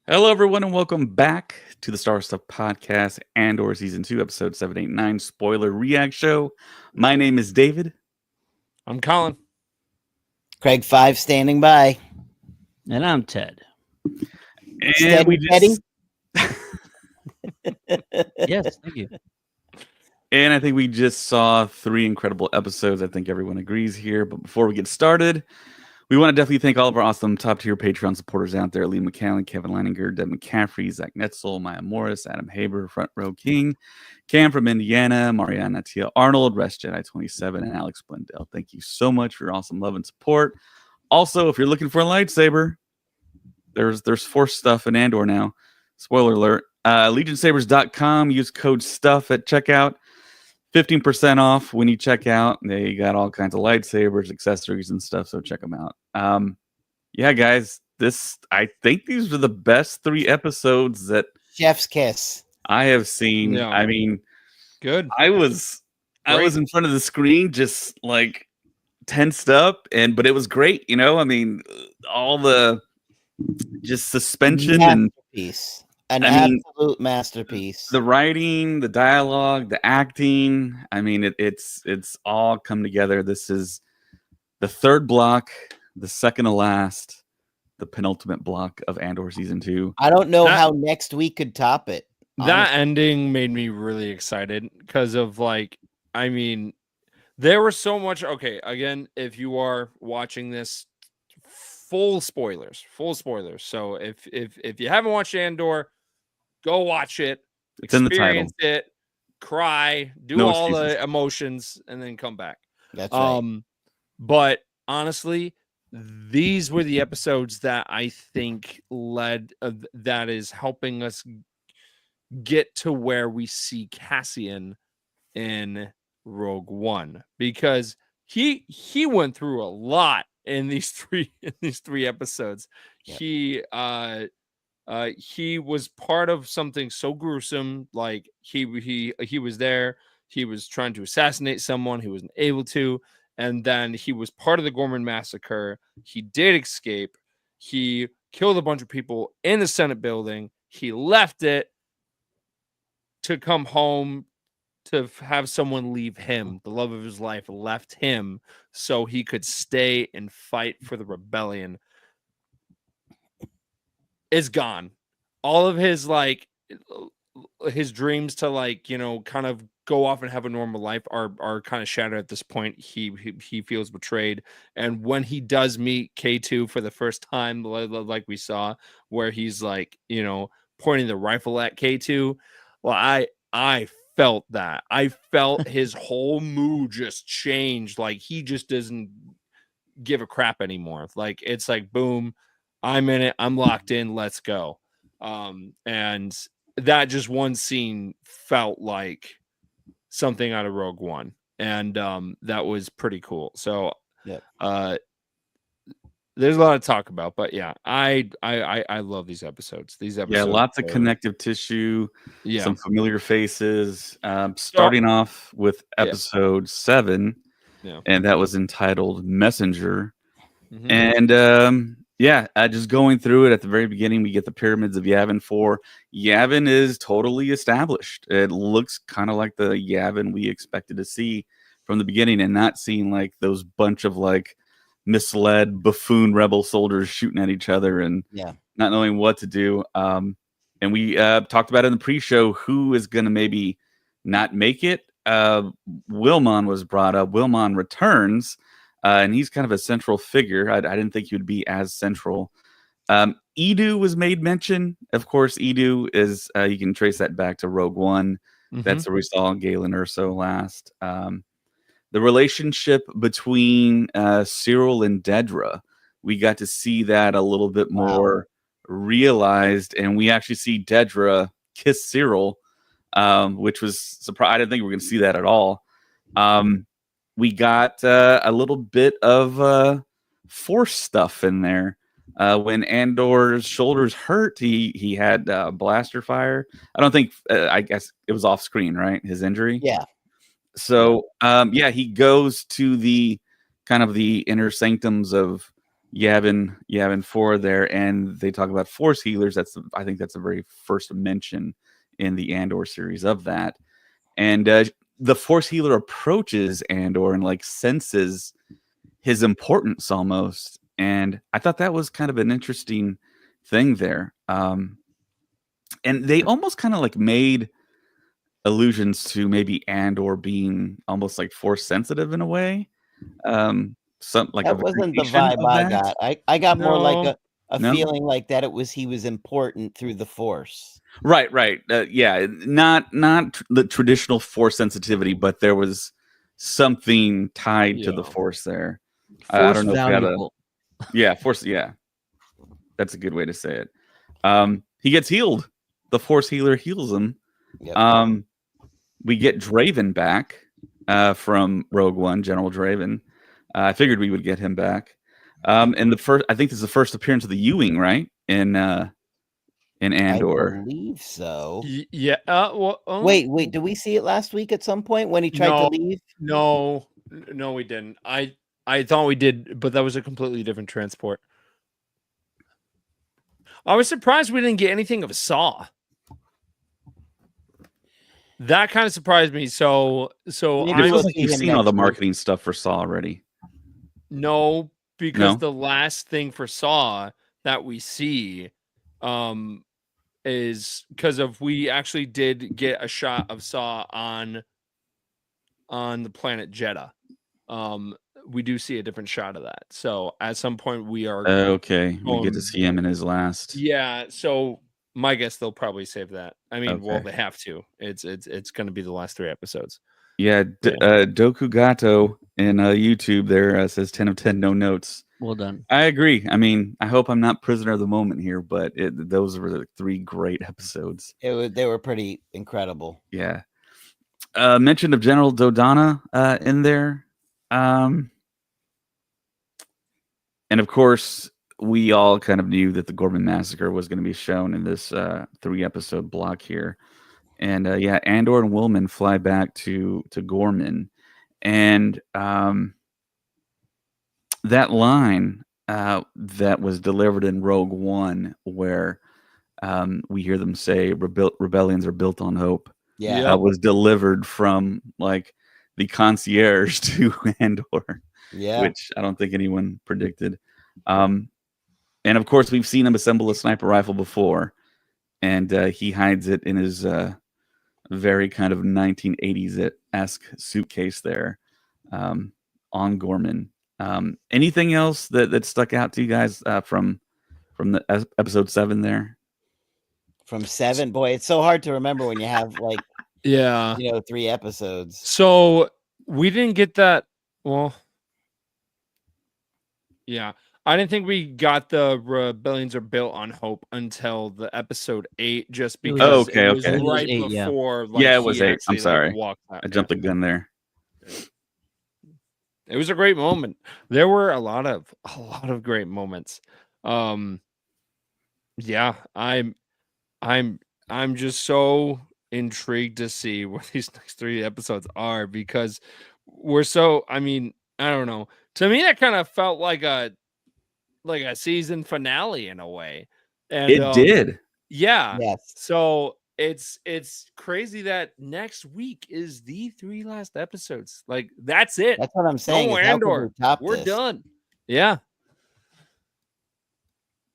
Hello, everyone, and welcome back to the Star Stuff Podcast ANDOR Season 2, Episode 789 Spoiler React Show. My name is David. I'm Colin. Craig 5 standing by. And I'm Ted. And we just... Yes, thank you. And I think we just saw 3 incredible episodes. I think everyone agrees here. But before we get started, we want to definitely thank all of our awesome top-tier Patreon supporters out there. Lee McCallan, Kevin Leininger, Deb McCaffrey, Zach Netzel, Maya Morris, Adam Haber, Front Row King, Cam from Indiana, Mariana Tia Arnold, Rest Jedi 27, and Alex Blundell. Thank you so much for your awesome love and support. Also, if you're looking for a lightsaber, there's Force stuff in Andor now. Spoiler alert. LegionSabers.com. Use code STUFF at checkout. 15% off when you check out. They got all kinds of lightsabers, accessories, and stuff, so check them out. Yeah, guys, I think these are the best 3 episodes that Chef's kiss. I have seen. Yeah. I mean, Good. I was in front of the screen just like tensed up, but it was great, you know? I mean, all the just suspension and masterpiece. Absolute masterpiece. the writing, the dialogue, the acting. I mean, it's all come together. This is the 3rd block, the second to last, the penultimate block of Andor Season 2. I don't know how next week could top it. That ending made me really excited because of there was so much. Okay, again, if you are watching this, full spoilers. So if you haven't watched Andor, go watch it. It's in the title. Experience it, cry, do No all excuses. the emotions, and then come back. That's right. But honestly, these were the episodes that I think led that is helping us get to where we see Cassian in Rogue One, because he went through a lot in these three episodes. Yep. He was part of something so gruesome. Like he was there. He was trying to assassinate someone. He wasn't able to. And then he was part of the Gorman massacre. He did escape. He killed a bunch of people in the Senate building. He left it to come home to have someone leave him. The love of his life left him so he could stay and fight for the rebellion. Is gone. All of his his dreams to kind of go off and have a normal life are kind of shattered at this point. He feels betrayed, and when he does meet K2 for the first time, like we saw, where he's pointing the rifle at K2, well, I felt that. I felt his whole mood just change. Like he just doesn't give a crap anymore. Like it's like boom. I'm in it. I'm locked in. Let's go. And that just one scene felt like something out of Rogue One. And that was pretty cool. So there's a lot to talk about. But yeah, I love these episodes. Yeah, lots of connective tissue, some familiar faces. Starting off with episode 7, and that was entitled Messenger. Mm-hmm. And just going through it at the very beginning, we get the pyramids of Yavin 4. Yavin is totally established. It looks kind of like the Yavin we expected to see from the beginning, and not seeing like those bunch of like misled buffoon rebel soldiers shooting at each other and not knowing what to do. And we talked about in the pre-show who is going to maybe not make it. Wilmon was brought up. Wilmon returns. And he's kind of a central figure. I didn't think he would be as central. Edu was made mention. Of course, Edu is, you can trace that back to Rogue One. Mm-hmm. That's where we saw Galen Erso last. The relationship between Cyril and Dedra, we got to see that a little bit more realized. And we actually see Dedra kiss Cyril, which was surprising. I didn't think we were going to see that at all. We got a little bit of Force stuff in there. When Andor's shoulders hurt, he had blaster fire. I don't think, I guess it was off screen, right? His injury? Yeah. So, he goes to the kind of the inner sanctums of Yavin 4 there, and they talk about force healers. I think that's the very first mention in the Andor series of that. And the force healer approaches Andor and like senses his importance almost. And I thought that was kind of an interesting thing there. And they almost kind of like made allusions to maybe Andor being almost like force sensitive in a way. Some like that a wasn't the variation vibe of I that. got. I got more like a No? feeling like that he was important through the force. Right. Yeah, not the traditional force sensitivity, but there was something tied to the force there. I Force don't know valuable. if we had force. Yeah, that's a good way to say it. He gets healed. The force healer heals him. Yep. We get Draven back from Rogue One, General Draven. I figured we would get him back. And I think this is the first appearance of the Ewing, right? In Andor. I believe so. Yeah. Wait. Did we see it last week at some point when he tried to leave? No, we didn't. I thought we did, but that was a completely different transport. I was surprised we didn't get anything of a Saw. That kind of surprised me. So it feels like you've seen all the marketing stuff for Saw already. No, because the last thing for Saw that we see is because we actually did get a shot of Saw on the planet Jeddah. We do see a different shot of that. So at some point we are okay. We get to see him in his last. Yeah. So my guess they'll probably save that. I mean, well, they have to. It's going to be the last 3 episodes. Yeah. Doku Gato in YouTube there says 10 of 10, no notes. Well done. I agree. I mean, I hope I'm not prisoner of the moment here, but those were the 3 great episodes. They were pretty incredible. Yeah. Mention of General Dodonna in there. And of course, we all kind of knew that the Gorman Massacre was going to be shown in this 3-episode block here. And Andor and Willman fly back to Gorman. And that line that was delivered in Rogue One, where we hear them say rebellions are built on hope. Yeah, was delivered from like the concierge to Andor. Yeah, which I don't think anyone predicted. And of course, we've seen him assemble a sniper rifle before, and he hides it in his very kind of 1980s-esque suitcase there on Gorman. Anything else that stuck out to you guys from the episode 7 there? From 7, boy, it's so hard to remember when you have like 3 episodes. So we didn't get that. Well, yeah, I didn't think we got the rebellions are built on hope until the episode 8, just because it was right before. It was 8. I'm sorry, I jumped the gun there. It was a great moment. There were a lot of great moments. Yeah, I'm just so intrigued to see what these next 3 episodes are, because we're so. I mean, I don't know. To me, that kind of felt like a season finale in a way. And it did. Yeah. Yes. So it's crazy that next week is the 3 last episodes. Like, that's it. That's what I'm saying. No Andor. We're done. Yeah.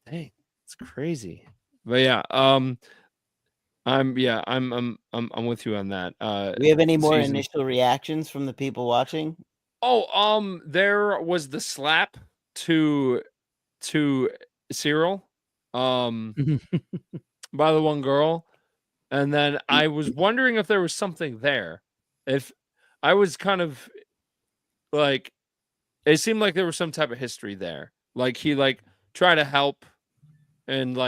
Hey, it's crazy. But yeah, I'm with you on that. Do we have any more initial reactions from the people watching? Oh, there was the slap to Cyril by the one girl, and then I was wondering if there was something there. If I was kind of like, it seemed like there was some type of history there. Like he tried to help and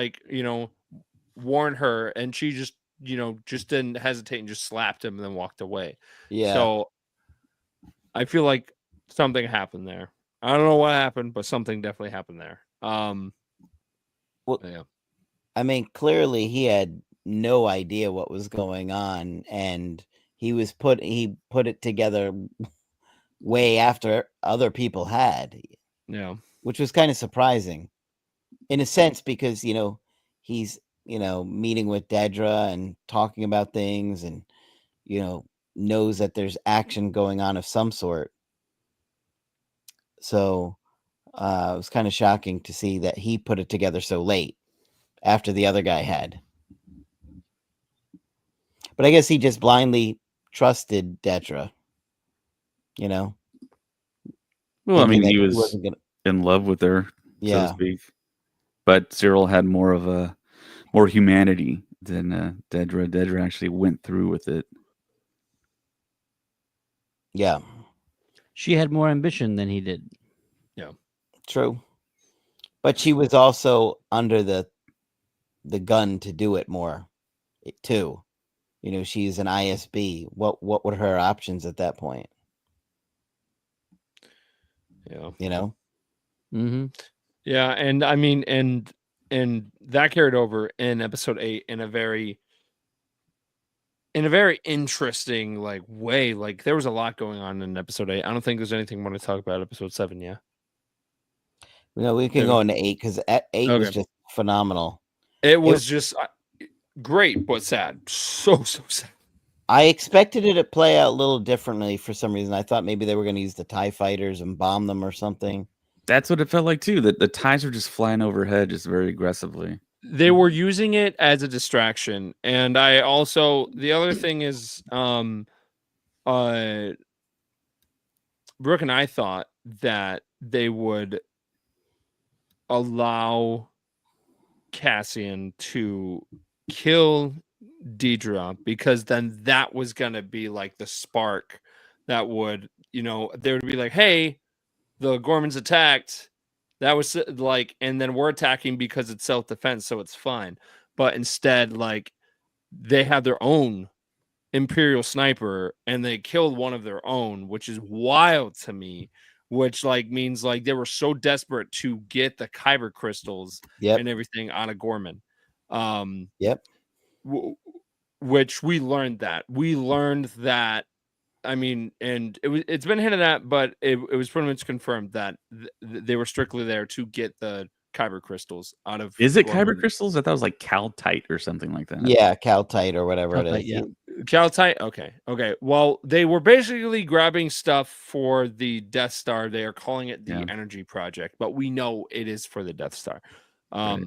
warn her, and she just didn't hesitate and just slapped him and then walked away. Yeah. So I feel like something happened there. I don't know what happened, but something definitely happened there. Well, yeah. I mean, clearly he had no idea what was going on, and he put it together way after other people had. Yeah. which was kind of surprising in a sense because, he's, meeting with Dedra and talking about things and, knows that there's action going on of some sort. So it was kind of shocking to see that he put it together so late after the other guy had. But I guess he just blindly trusted Dedra, Well, I mean, he was in love with her, so to speak. But Cyril had more humanity than Dedra. Dedra actually went through with it. Yeah. She had more ambition than he did. Yeah. True. But she was also under the gun to do it more, too. She's an ISB. What were her options at that point? Yeah. Mm-hmm. Yeah, and I mean, and that carried over in episode 8 in a very interesting way. Like there was a lot going on in episode 8. I don't think there's anything more to talk about episode 7. Yeah. We can go into 8 because 8 was just phenomenal. It was just great, but sad. So sad. I expected it to play out a little differently for some reason. I thought maybe they were going to use the TIE fighters and bomb them or something. That's what it felt like too. That the TIEs were just flying overhead just very aggressively. They were using it as a distraction. And I also, the other thing is, Brooke and I thought that they would allow Cassian to kill Dedra because then that was going to be like the spark that would, they would be like, hey, the Gormans attacked. That was and then we're attacking because it's self-defense, so it's fine. But instead, they had their own Imperial sniper and they killed one of their own, which is wild to me, which means they were so desperate to get the kyber crystals and everything on a Gorman. Which we learned that. I mean, and it's been hinted at, but it was pretty much confirmed that they were strictly there to get the kyber crystals out of. Is it kyber crystals? I thought it was like caltite or something like that. Yeah, caltite or whatever it is. Yeah. Caltite. Okay. Well, they were basically grabbing stuff for the Death Star. They are calling it the Energy Project, but we know it is for the Death Star. Right.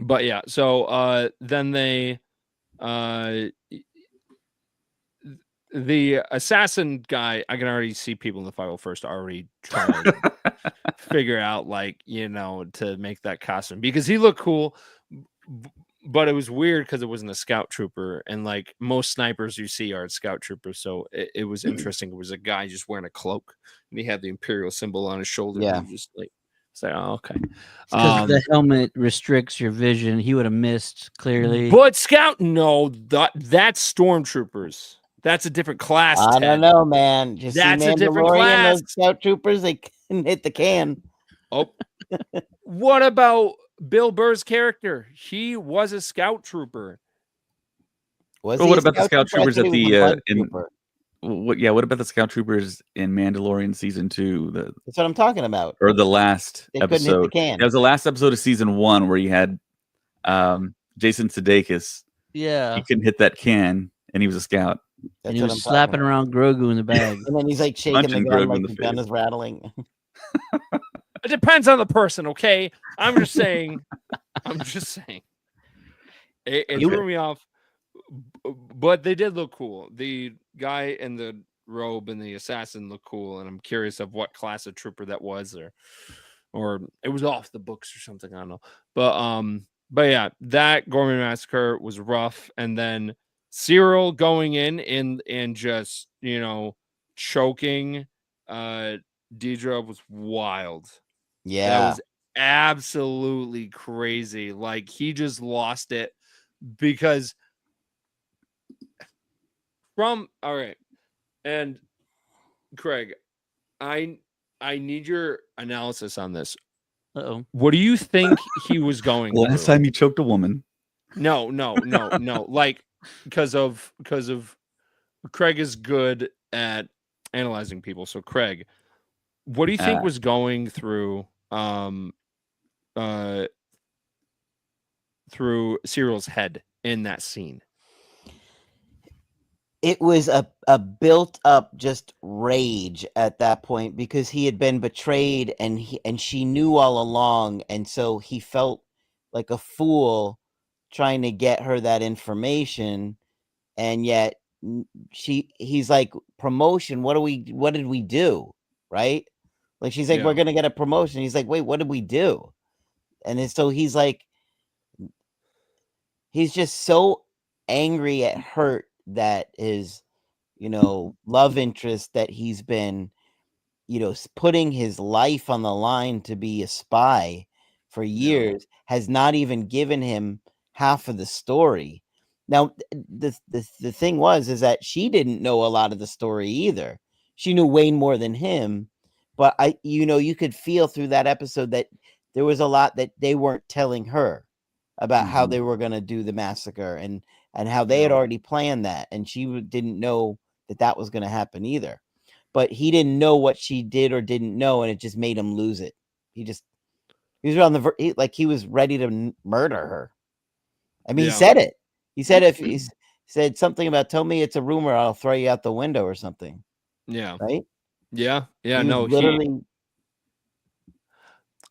But yeah, so then they the assassin guy, I can already see people in the 501st already trying to figure out to make that costume because he looked cool, but it was weird because it wasn't a scout trooper, and most snipers you see are scout troopers, so it was interesting. It was a guy just wearing a cloak and he had the Imperial symbol on his shoulder. Yeah, and just say, oh, okay. Because the helmet restricts your vision. He would have missed clearly. But scout, no, that's stormtroopers. That's a different class. I don't know, man. Just that's see a different class. Those scout troopers, they can hit the can. Oh, what about Bill Burr's character? He was a scout trooper. What about the scout troopers at the what about the scout troopers in Mandalorian season 2? That's what I'm talking about. Or the last they episode. Couldn't hit the can. That was the last episode of season 1 where you had Jason Sudeikis. Yeah, he couldn't hit that can, and he was a scout. And he was slapping around Grogu in the bag. And then he's shaking the gun like the gun is rattling. It depends on the person, okay? I'm just saying. It threw me off. But they did look cool. The guy in the robe and the assassin look cool, and I'm curious of what class of trooper that was, or it was off the books or something. I don't know. But yeah, that Gorman massacre was rough, and then Cyril going in and just choking Dedra was wild. Yeah, that was absolutely crazy. He just lost it because all right. And Craig, I need your analysis on this. Uh-oh. What do you think he was going through? Last time he choked a woman. No. Because of Craig is good at analyzing people. So Craig, what do you think was going through through Cyril's head in that scene. It was a built up just rage at that point because he had been betrayed and she knew all along, and so he felt like a fool trying to get her that information, and yet he's like, promotion, what did we do, right? Like, she's like, we're gonna get a promotion. He's like, wait, what did we do? And then so he's like, he's just so angry at hurt that his love interest that he's been putting his life on the line to be a spy for years has not even given him half of the story. Now, the thing is that she didn't know a lot of the story either. She knew way more than him, but you could feel through that episode that there was a lot that they weren't telling her about how they were going to do the massacre and how they had already planned that, and she didn't know that was going to happen either. But he didn't know what she did or didn't know, and it just made him lose it. He was on the like he was ready to murder her. I mean, he said it. He said if he said something about, tell me it's a rumor, I'll throw you out the window or something. Yeah. Right? Yeah. Yeah. He No, literally.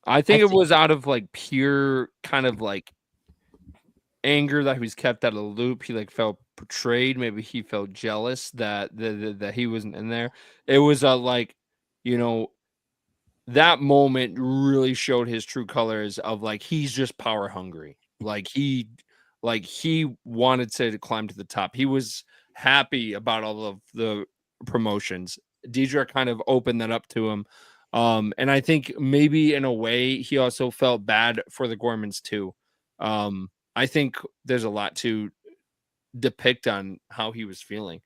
I think it was out of like pure kind of like anger that he was kept out of the loop. He like felt betrayed. Maybe he felt jealous that that he wasn't in there. It was like, that moment really showed his true colors of like, he's just power hungry. Like he wanted to climb to the top. He was happy about all of the promotions. Deidre kind of opened that up to him. And I think maybe in a way he also felt bad for the Gormans too. I think there's a lot to depict on how he was feeling.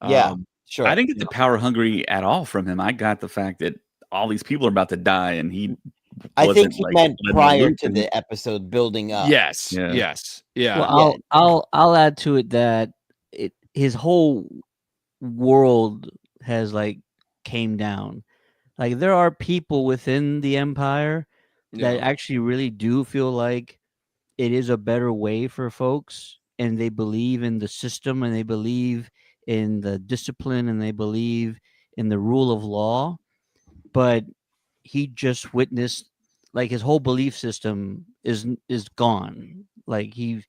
Yeah, sure. I didn't get the power hungry at all from him. I got the fact that all these people are about to die, and he. I think he meant prior to the episode building up. Yes. Yeah. Yes. Yeah. Well, I'll add to it that his whole world has like came down. Like, there are people within the Empire that actually really do feel like it is a better way for folks, and they believe in the system, and they believe in the discipline, and they believe in the rule of law. But he just witnessed, like, his whole belief system is gone. Like, the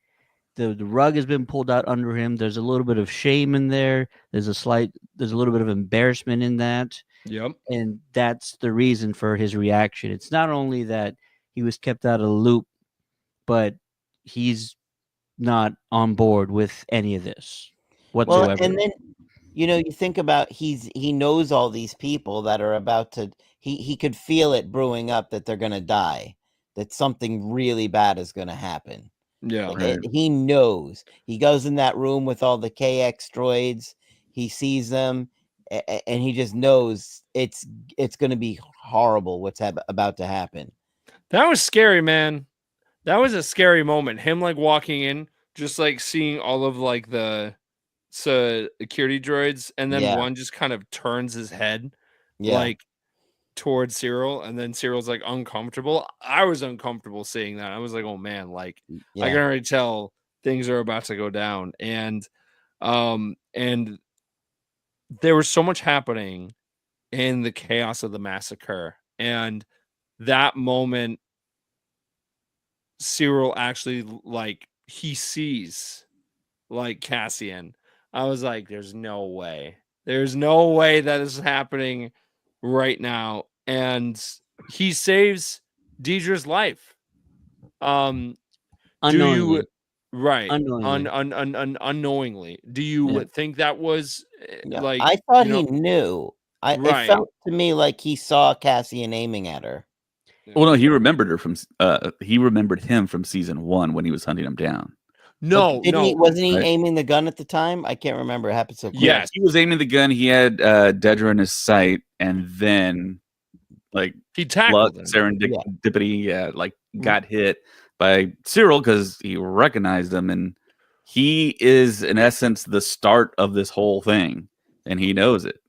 rug has been pulled out under him. There's a little bit of shame in there. There's a little bit of embarrassment in that. Yep. And that's the reason for his reaction. It's not only that he was kept out of the loop, but he's not on board with any of this whatsoever. Well, and then you think about, he knows all these people that are about to. He could feel it brewing up that they're gonna die, that something really bad is gonna happen. Yeah, like, he knows. He goes in that room with all the KX droids. He sees them, and he just knows it's going to be horrible. What's about to happen? That was scary, man. That was a scary moment. Him like walking in, just like seeing all of like the security droids, and then one just kind of turns his head, like towards Cyril, and then Cyril's like uncomfortable. I was uncomfortable seeing that. I was like, oh man, like I can already tell things are about to go down. And there was so much happening in the chaos of the massacre, and that moment Cyril actually, like, he sees like Cassian. I was like, there's no way that is happening right now. And he saves Deidre's life. Unknowingly. Unknowingly. Do you think that was like, I thought he knew. It felt to me like he saw Cassian aiming at her. Well, no, he remembered her from. He remembered him from season 1 when he was hunting him down. No, wasn't he aiming the gun at the time? I can't remember. It happened so quick. Yes, he was aiming the gun. He had Dedra in his sight, and then like he tackled serendipity, got hit by Cyril because he recognized him, and he is in essence the start of this whole thing, and he knows it.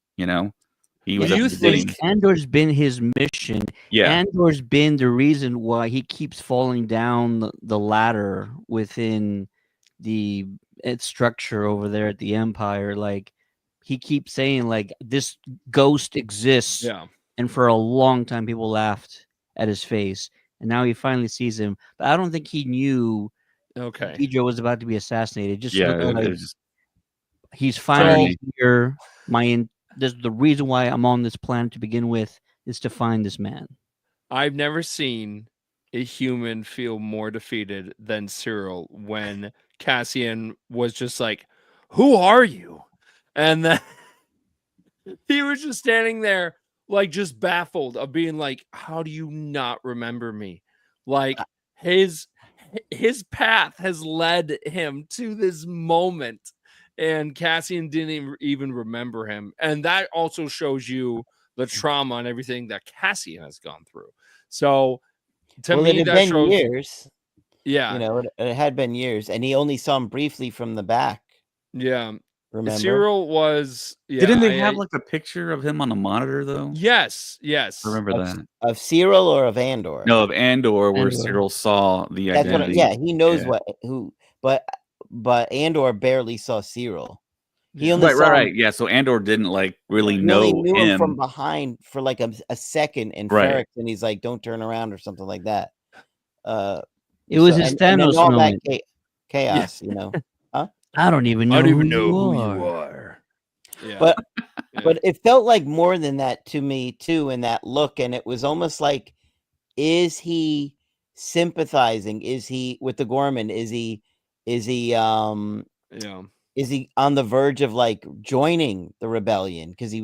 He was Do at you the beginning. think Andor's been his mission? Yeah. Andor's been the reason why he keeps falling down the ladder within the structure over there at the Empire. Like, he keeps saying, like, this ghost exists. Yeah. And for a long time, people laughed at his face. And now he finally sees him. But I don't think he knew Pedro was about to be assassinated. Just Yeah, looked like it was just he's finally irony. here. The reason why I'm on this planet to begin with is to find this man. I've never seen a human feel more defeated than Cyril when Cassian was just like, "Who are you?" And then he was just standing there, like, just baffled of being like, "How do you not remember me?" Like, his path has led him to this moment, and Cassian didn't even remember him. And that also shows you the trauma and everything that Cassian has gone through. So to me, it had that been shows years. Yeah. You know, it had been years, and he only saw him briefly from the back. Yeah. Remember? Cyril was Didn't they have like a picture of him on a monitor though? Yes. I remember that. Of Cyril or of Andor? No, of Andor, where Cyril saw the identity. He knows but Andor barely saw Cyril. He only right. Yeah, so Andor didn't like really know knew him from him behind for like a second in Right. Ferrix, and he's like, "Don't turn around" or something like that. It was his Thanos all moment. that chaos, you know. Huh? I don't even know who you are. Yeah. But it felt like more than that to me too in that look, and it was almost like, is he sympathizing? Is he with the Gorman? Is he is he on the verge of like joining the rebellion because he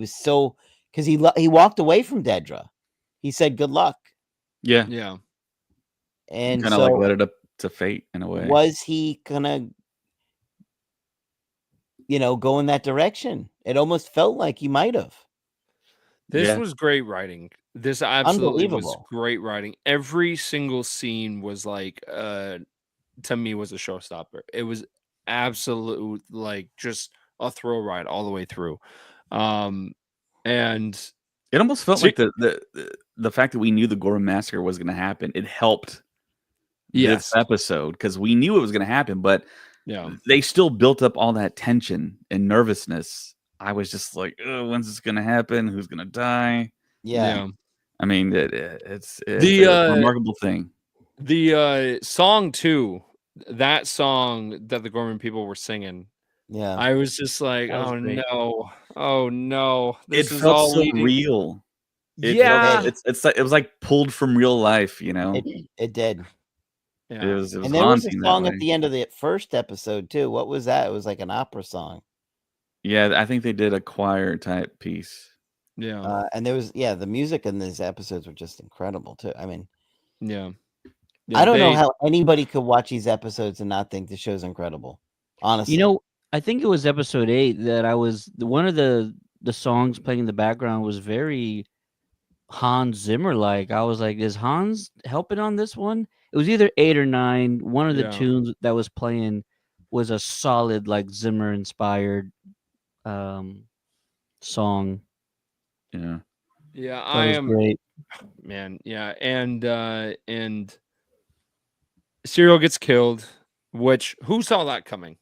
walked away from Dedra. He said good luck. Yeah. And kind of like let it up to fate in a way. Was he gonna go in that direction? It almost felt like he might have. This was great writing. This absolutely was great writing. Every single scene was like, to me, was a showstopper. It was absolute, like, just a thrill ride all the way through. And it almost felt like the fact that we knew the Gorman massacre was going to happen, it helped this episode because we knew it was going to happen, but they still built up all that tension and nervousness. I was just like, oh, when's this going to happen? Who's going to die? Yeah. I mean, it's a remarkable thing. The song too, that song that the Gorman people were singing. Yeah. I was just like, oh no. This is felt all so real. It was like pulled from real life, you know. It did. Yeah. It was and there was a song at the end of the first episode too. What was that? It was like an opera song. Yeah, I think they did a choir type piece. Yeah. And there was the music in these episodes were just incredible too. I mean, I don't know how anybody could watch these episodes and not think the show's incredible. Honestly. You know, I think it was episode 8 that one of the songs playing in the background was very Hans Zimmer like. I was like, is Hans helping on this one? It was either 8 or 9. One of the tunes that was playing was a solid like Zimmer inspired song. Yeah. Yeah, I am great. Man, yeah. And Cyril gets killed, which who saw that coming?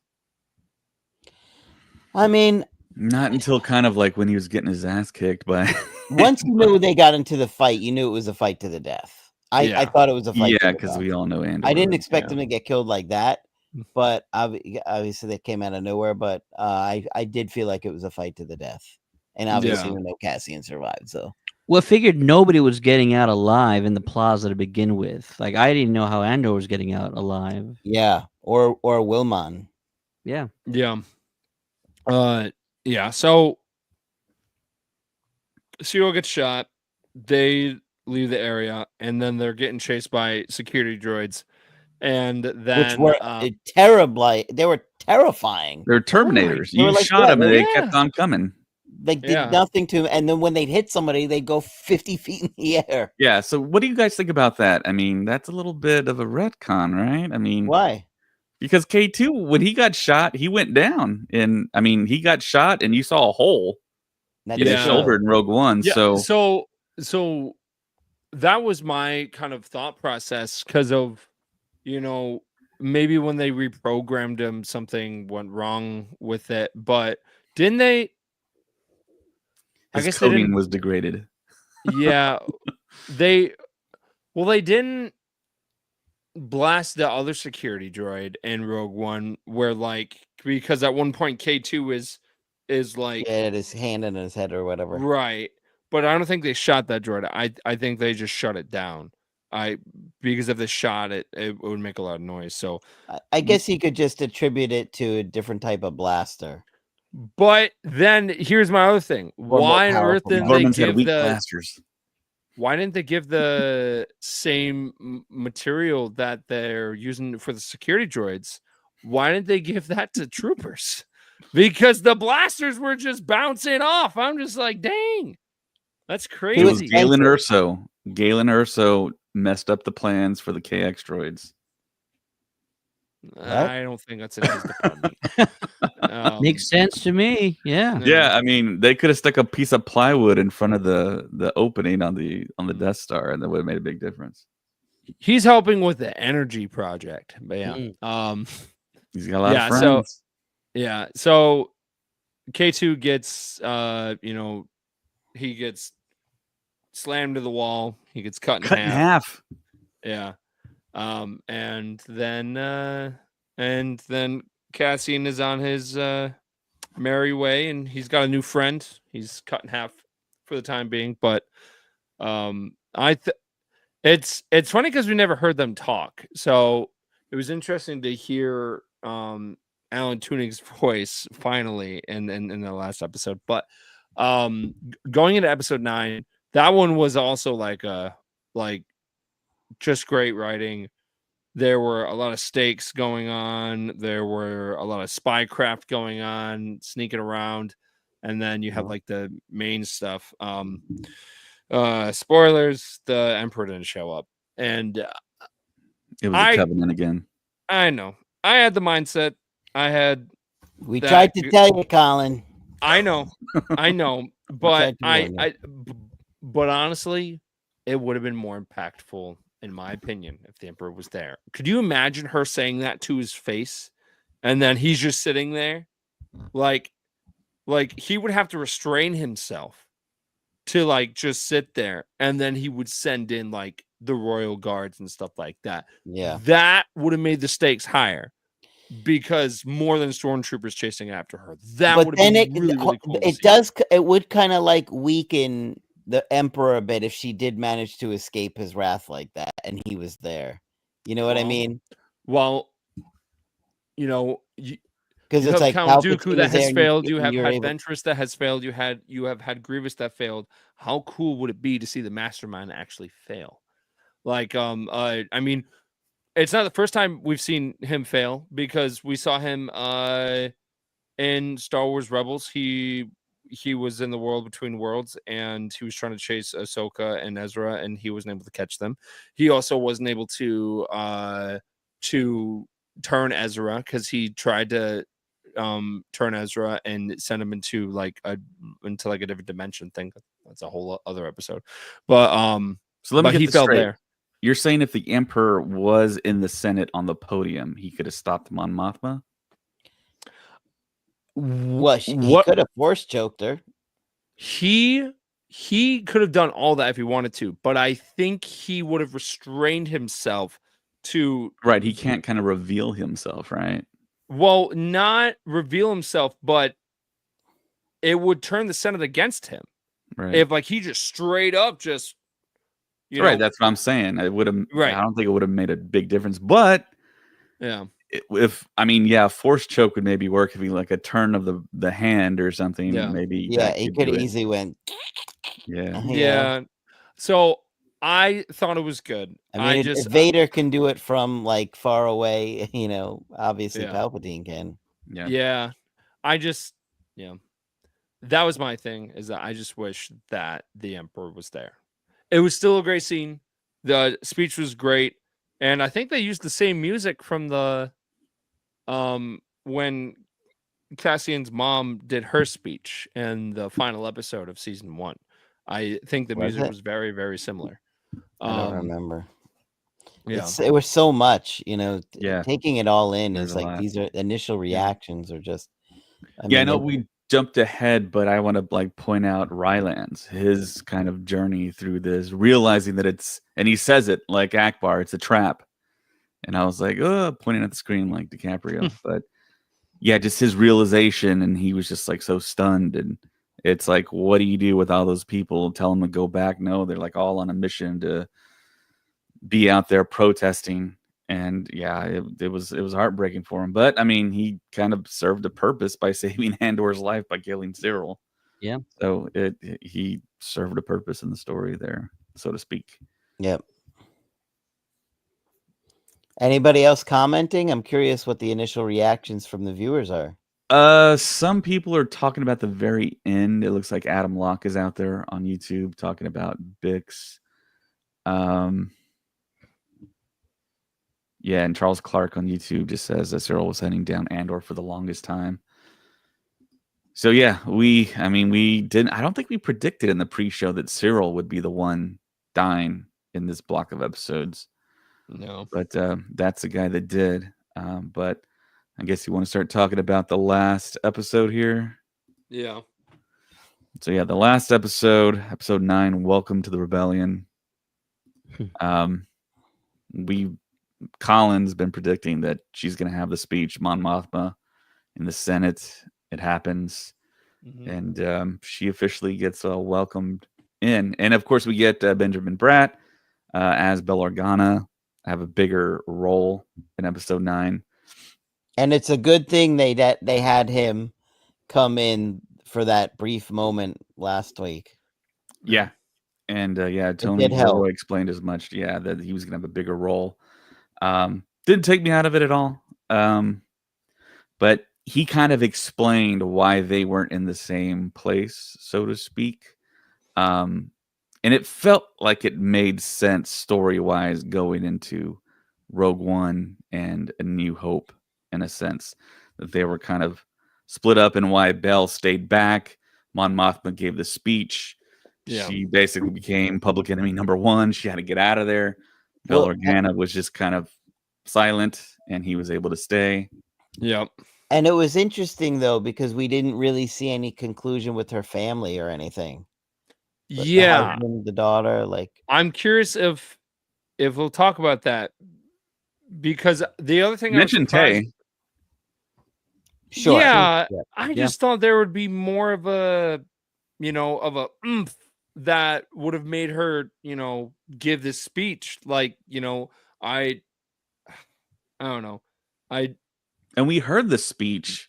I mean, not until kind of like when he was getting his ass kicked by once you knew they got into the fight, you knew it was a fight to the death. I thought it was a fight. Yeah, because we all know Andor. I didn't expect him to get killed like that, but obviously that came out of nowhere. But I did feel like it was a fight to the death, and obviously we know Cassian survived. So well, I figured nobody was getting out alive in the plaza to begin with. Like I didn't know how Andor was getting out alive. Yeah, or Wilmon. Yeah. Yeah. So Cyril gets shot. They leave the area, and then they're getting chased by security droids. And then which were terrible. They were terrifying. They're Terminators. You shot them, and they kept on coming. They did nothing to him, and then when they'd hit somebody, they'd go 50 feet in the air. Yeah. So, what do you guys think about that? I mean, that's a little bit of a retcon, right? I mean, why? Because K2, when he got shot, he went down, and I mean, he got shot, and you saw a hole. his shoulder in Rogue One. Yeah, so that was my kind of thought process because of, maybe when they reprogrammed him, something went wrong with it. But didn't they? His coding was degraded. Yeah, they didn't blast the other security droid in Rogue One, where because at one point K2 is like his hand in his head or whatever. Right. But I don't think they shot that droid. I think they just shut it down. Because if they shot it, it would make a lot of noise. So I guess you could just attribute it to a different type of blaster. But then here's my other thing. Why on earth didn't they give blasters? Why didn't they give the same material that they're using for the security droids? Why didn't they give that to troopers? Because the blasters were just bouncing off. I'm just like, dang, that's crazy. It was Galen Erso. Galen Erso messed up the plans for the KX droids. I don't think that's in his department. Makes sense to me. Yeah. Yeah, I mean, they could have stuck a piece of plywood in front of the opening on the Death Star, and that would have made a big difference. He's helping with the energy project, but yeah. He's got a lot of friends. So K2 gets he gets slammed to the wall. He gets cut in half. Yeah. And then Cassian is on his merry way, and he's got a new friend. He's cut in half for the time being, but it's funny because we never heard them talk. So it was interesting to hear Alan Tuning's voice finally in the last episode. But going into episode 9, that one was also just great writing. There were a lot of stakes going on. There were a lot of spycraft going on, sneaking around. And then you have the main stuff. Spoilers, the Emperor didn't show up. And it was a Covenant again. I know. I had the mindset. We tried to tell you, Colin. I know. But but honestly, it would have been more impactful, in my opinion, if the Emperor was there. Could you imagine her saying that to his face, and then he's just sitting there, like he would have to restrain himself to just sit there, and then he would send in the royal guards and stuff like that. Yeah, that would have made the stakes higher, because more than stormtroopers chasing after her. That would have been really cool. It would kind of weaken the Emperor a bit if she did manage to escape his wrath like that and he was there. You know what I mean? Well, because it's like Count Dooku that has failed, you have had Ventress that has failed, you have had Grievous that failed. How cool would it be to see the Mastermind actually fail? I mean, it's not the first time we've seen him fail, because we saw him in Star Wars Rebels. He was in the world between worlds, and he was trying to chase Ahsoka and Ezra, and he wasn't able to catch them. He also wasn't able to turn Ezra, because he tried to turn Ezra and send him into a different dimension thing. That's a whole other episode. But so let me get he this fell straight. there. You're saying if the Emperor was in the Senate on the podium, he could have stopped him on Mothma? Well, he could have force choked her. He could have done all that if he wanted to, but I think he would have restrained himself to. Right, he can't kind of reveal himself, right? Well, not reveal himself, but it would turn the Senate against him. Right. If he just straight up just. Right, that's what I'm saying. It would have. Right. I don't think it would have made a big difference, but yeah. Force choke would maybe work if he a turn of the hand or something. Yeah. Maybe. Yeah, he could have easily went. Yeah. Yeah. So I thought it was good. I mean, if Vader can do it from far away, obviously Palpatine can. Yeah. Yeah. That was my thing, is that I just wish that the Emperor was there. It was still a great scene. The speech was great. And I think they used the same music from the when Cassian's mom did her speech in the final episode of season 1. I think the music was very, very similar. I don't remember. Yeah, it was so much, taking it all in There's is a like lot. these are initial reactions are just. I know we jumped ahead, but I want to point out Ryland's his kind of journey through this, realizing that and he says it like Akbar, it's a trap. And I was like, pointing at the screen like DiCaprio. But yeah, just his realization, and he was just like so stunned. And it's like, what do you do with all those people? Tell them to go back? No, they're like all on a mission to be out there protesting. And yeah, it was heartbreaking for him. But I mean, he kind of served a purpose by saving Andor's life by killing Cyril. Yeah. So he served a purpose in the story there, so to speak. Yep. Anybody else commenting? I'm curious what the initial reactions from the viewers are. Some people are talking about the very end. It looks like Adam Locke is out there on YouTube talking about Bix. Yeah, and Charles Clark on YouTube just says that Cyril was heading down Andor for the longest time. So yeah, we didn't. I don't think we predicted in the pre-show that Cyril would be the one dying in this block of episodes. No, but that's the guy that did. But I guess you want to start talking about the last episode here. Yeah. So yeah, the last episode 9. Welcome to the Rebellion. Colin's been predicting that she's going to have the speech, Mon Mothma, in the Senate. It happens, and she officially gets welcomed in. And of course, we get Benjamin Bratt as Bail Organa have a bigger role in episode 9. And it's a good thing they had him come in for that brief moment last week. Yeah. And Tony Gilroy explained as much. Yeah, that he was going to have a bigger role. Didn't take me out of it at all. But he kind of explained why they weren't in the same place, so to speak. And it felt like it made sense story-wise going into Rogue One and A New Hope, in a sense, that they were kind of split up, and why Bell stayed back. Mon Mothma gave the speech. Yeah. She basically became public enemy number 1. She had to get out of there. Bail Organa was just kind of silent, and he was able to stay. Yep. And it was interesting, though, because we didn't really see any conclusion with her family or anything. Yeah. The husband, the daughter, like. I'm curious if we'll talk about that, because the other thing mentioned Tay. Sure. Yeah, I just thought there would be more of a, oomph that would have made her, give this speech. Like, I don't know. And we heard the speech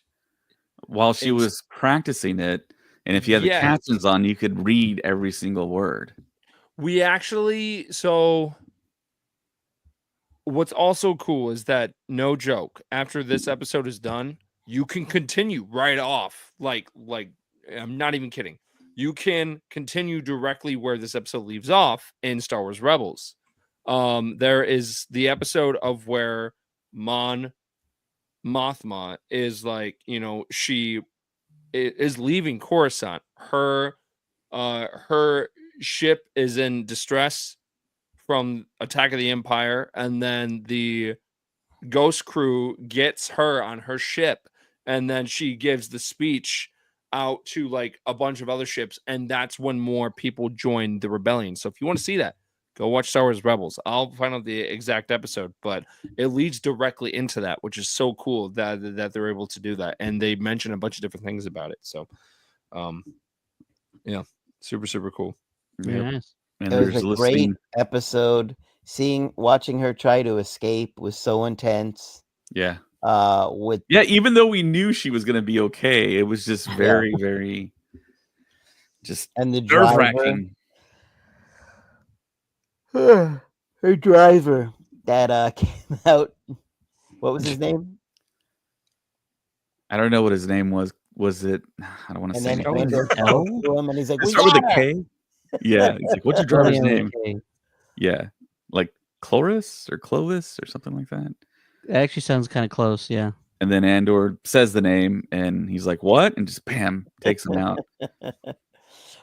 while she was practicing it. And if you had the captions on, you could read every single word. We actually, so what's also cool is that, no joke, after this episode is done, you can continue right off. Like I'm not even kidding. You can continue directly where this episode leaves off in Star Wars Rebels. There is the episode of where Mon Mothma is like, she is leaving Coruscant. Her ship is in distress from Attack of the Empire, and then the Ghost crew gets her on her ship, and then she gives the speech out to like a bunch of other ships, and that's when more people join the rebellion. So if you want to see that, go watch Star Wars Rebels. I'll find out the exact episode, but it leads directly into that, which is so cool that they're able to do that. And they mention a bunch of different things about it. So, yeah, super, super cool. Very nice. And it was a great episode. Watching her try to escape was so intense. Yeah. Even though we knew she was going to be okay, it was just very, very just and the nerve-wracking. Her driver that came out. What was his name? I don't know what his name was. Was it? I don't want to say. And and he's like, "We start with a K." Yeah, he's like, "What's your driver's name?" Yeah, like Cloris or Clovis or something like that. It actually sounds kind of close. Yeah. And then Andor says the name, and he's like, "What?" And just bam, takes him out.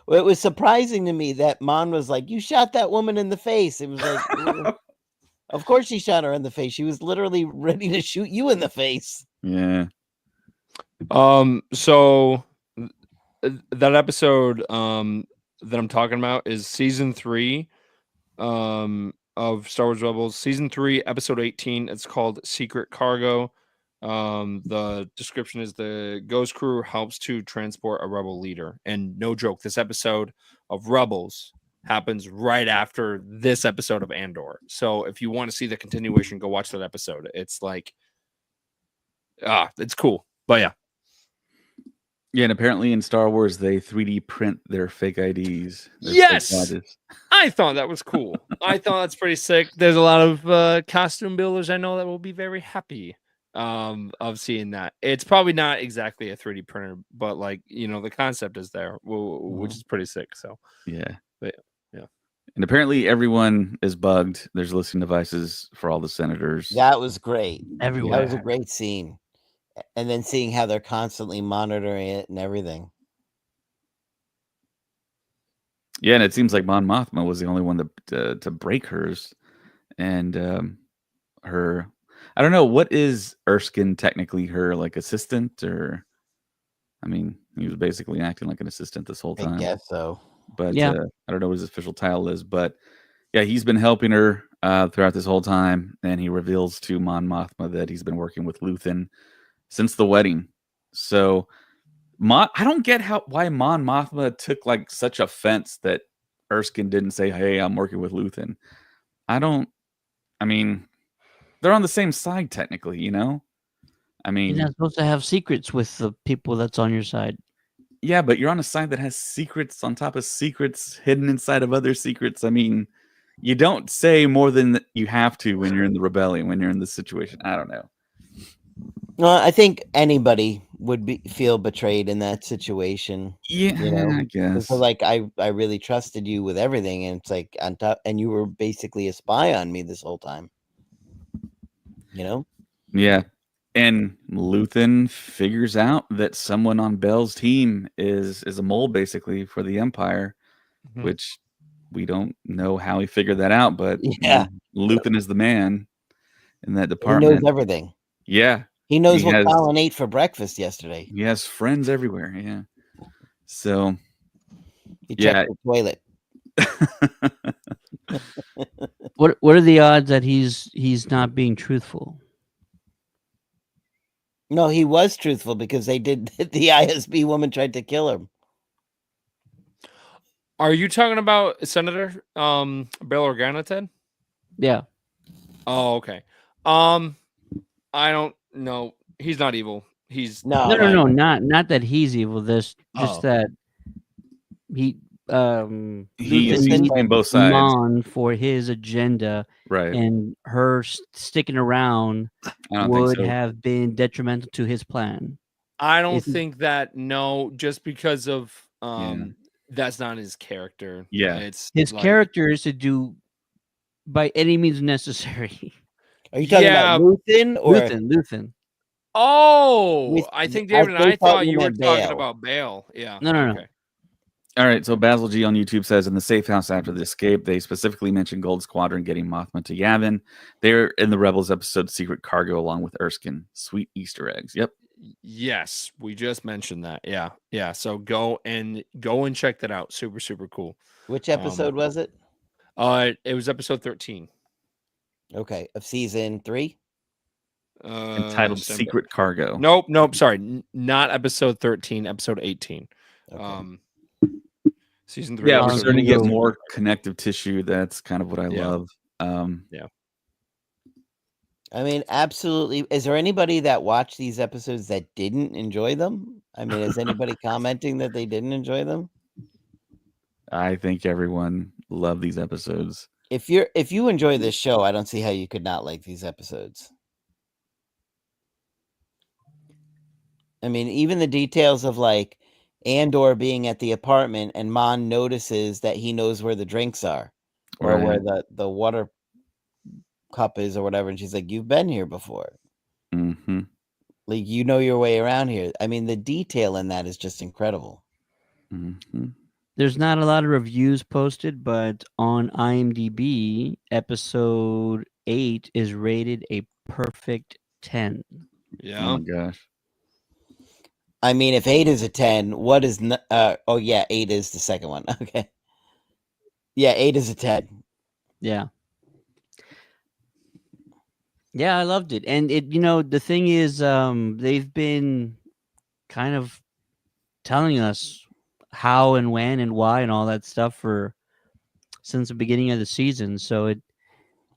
Well, it was surprising to me that Mon was like, "You shot that woman in the face." It was like, of course she shot her in the face. She was literally ready to shoot you in the face. Yeah. So that episode that I'm talking about is season 3 of Star Wars Rebels, season 3, episode 18. It's called Secret Cargo. The description is the Ghost crew helps to transport a rebel leader. And no joke, this episode of Rebels happens right after this episode of Andor. So if you want to see the continuation, go watch that episode. It's like, it's cool. But yeah. Yeah, and apparently in Star Wars, they 3D print their fake IDs. Yes! I thought that was cool. I thought that's pretty sick. There's a lot of costume builders I know that will be very happy of seeing that. It's probably not exactly a 3D printer, but like, the concept is there, which is pretty sick. So yeah. But, yeah. And apparently everyone is bugged. There's listening devices for all the senators. That was great. Everywhere. That was a great scene. And then seeing how they're constantly monitoring it and everything. Yeah, and it seems like Mon Mothma was the only one to break hers. And her, I don't know, what is Erskine technically, her like assistant? Or, I mean, he was basically acting like an assistant this whole time. I guess so. But I don't know what his official title is. But yeah, he's been helping her throughout this whole time. And he reveals to Mon Mothma that he's been working with Luthen since the wedding. So I don't get why Mon Mothma took like such offense that Erskine didn't say, "Hey, I'm working with Luthen." I mean, they're on the same side technically, I mean, you're not supposed to have secrets with the people that's on your side. Yeah, but you're on a side that has secrets on top of secrets hidden inside of other secrets. I mean, you don't say more than you have to when you're in the rebellion, when you're in this situation. I don't know. Well, I think anybody would feel betrayed in that situation. Yeah, I guess. So like I really trusted you with everything, and it's like on top, and you were basically a spy on me this whole time. Yeah. And Luthen figures out that someone on Bell's team is a mole basically for the Empire, which we don't know how he figured that out, but Luthen is the man in that department. He knows everything. Yeah. He knows what Colin ate for breakfast yesterday. He has friends everywhere. Yeah. So he checked the toilet. What are the odds that he's not being truthful? No, he was truthful because they did. The ISB woman tried to kill him. Are you talking about Senator Bail Organa, Ted? Yeah. Oh, okay. I don't know. He's not evil. He's no, not that he's evil. This just that he's playing both sides Mon for his agenda, right? And her sticking around would have been detrimental to his plan. I don't think that. No, just because of that's not his character. Yeah, it's his character is to do by any means necessary. Are you talking about Luthen or Luthen? Oh, I think David and I thought you were talking about Bail. Yeah. No. All right, so Basil G on YouTube says, in the safe house after the escape, they specifically mentioned Gold Squadron getting Mothma to Yavin. They're in the Rebels episode Secret Cargo along with Erskine. Sweet Easter eggs. Yep. Yes, we just mentioned that. Yeah. So go and check that out. Super, super cool. Which episode was it? It was episode 13. Okay, of season 3. Entitled Secret Cargo. Nope. Sorry, not episode 13. Episode 18. Okay. Season 3. Yeah, we're starting to get more connective tissue. That's kind of what I love. Yeah. I mean, absolutely. Is there anybody that watched these episodes that didn't enjoy them? I mean, is anybody commenting that they didn't enjoy them? I think everyone loved these episodes. If you enjoy this show, I don't see how you could not like these episodes. I mean, even the details of like Andor being at the apartment and Mon notices that he knows where the drinks are or where the water cup is or whatever. And she's like, "You've been here before." Mm-hmm. Like, you know your way around here. I mean, the detail in that is just incredible. Mm-hmm. There's not a lot of reviews posted, but on IMDb, episode 8 is rated a perfect 10. Yeah. Oh my gosh. I mean, if 8 is a 10, what is... oh, yeah, 8 is the second one. Okay. Yeah, 8 is a 10. Yeah. Yeah, I loved it. And the thing is, they've been kind of telling us how and when and why and all that stuff since the beginning of the season. So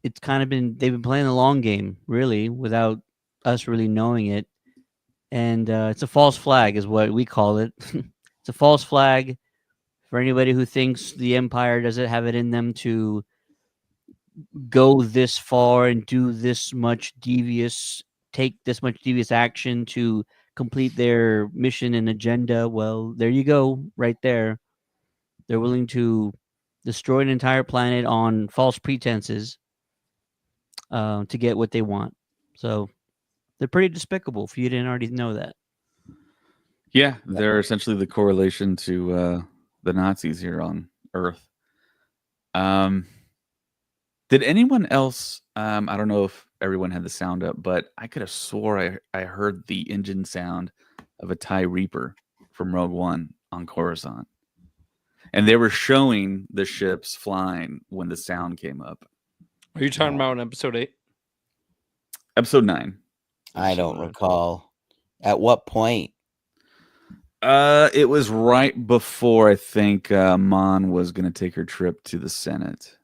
it's kind of they've been playing the long game, really, without us really knowing it. And it's a false flag is what we call it. It's a false flag for anybody who thinks the Empire doesn't have it in them to go this far and do take this much devious action to complete their mission and agenda. Well, there you go, right there. They're willing to destroy an entire planet on false pretenses to get what they want. So they're pretty despicable if you didn't already know that. Yeah, they're essentially the correlation to the Nazis here on Earth. Did anyone else? I don't know if everyone had the sound up, but I could have swore I heard the engine sound of a TIE Reaper from Rogue One on Coruscant, and they were showing the ships flying when the sound came up. Are you talking about in episode 8? Episode 9. I don't recall. At what point? It was right before I think Mon was going to take her trip to the Senate.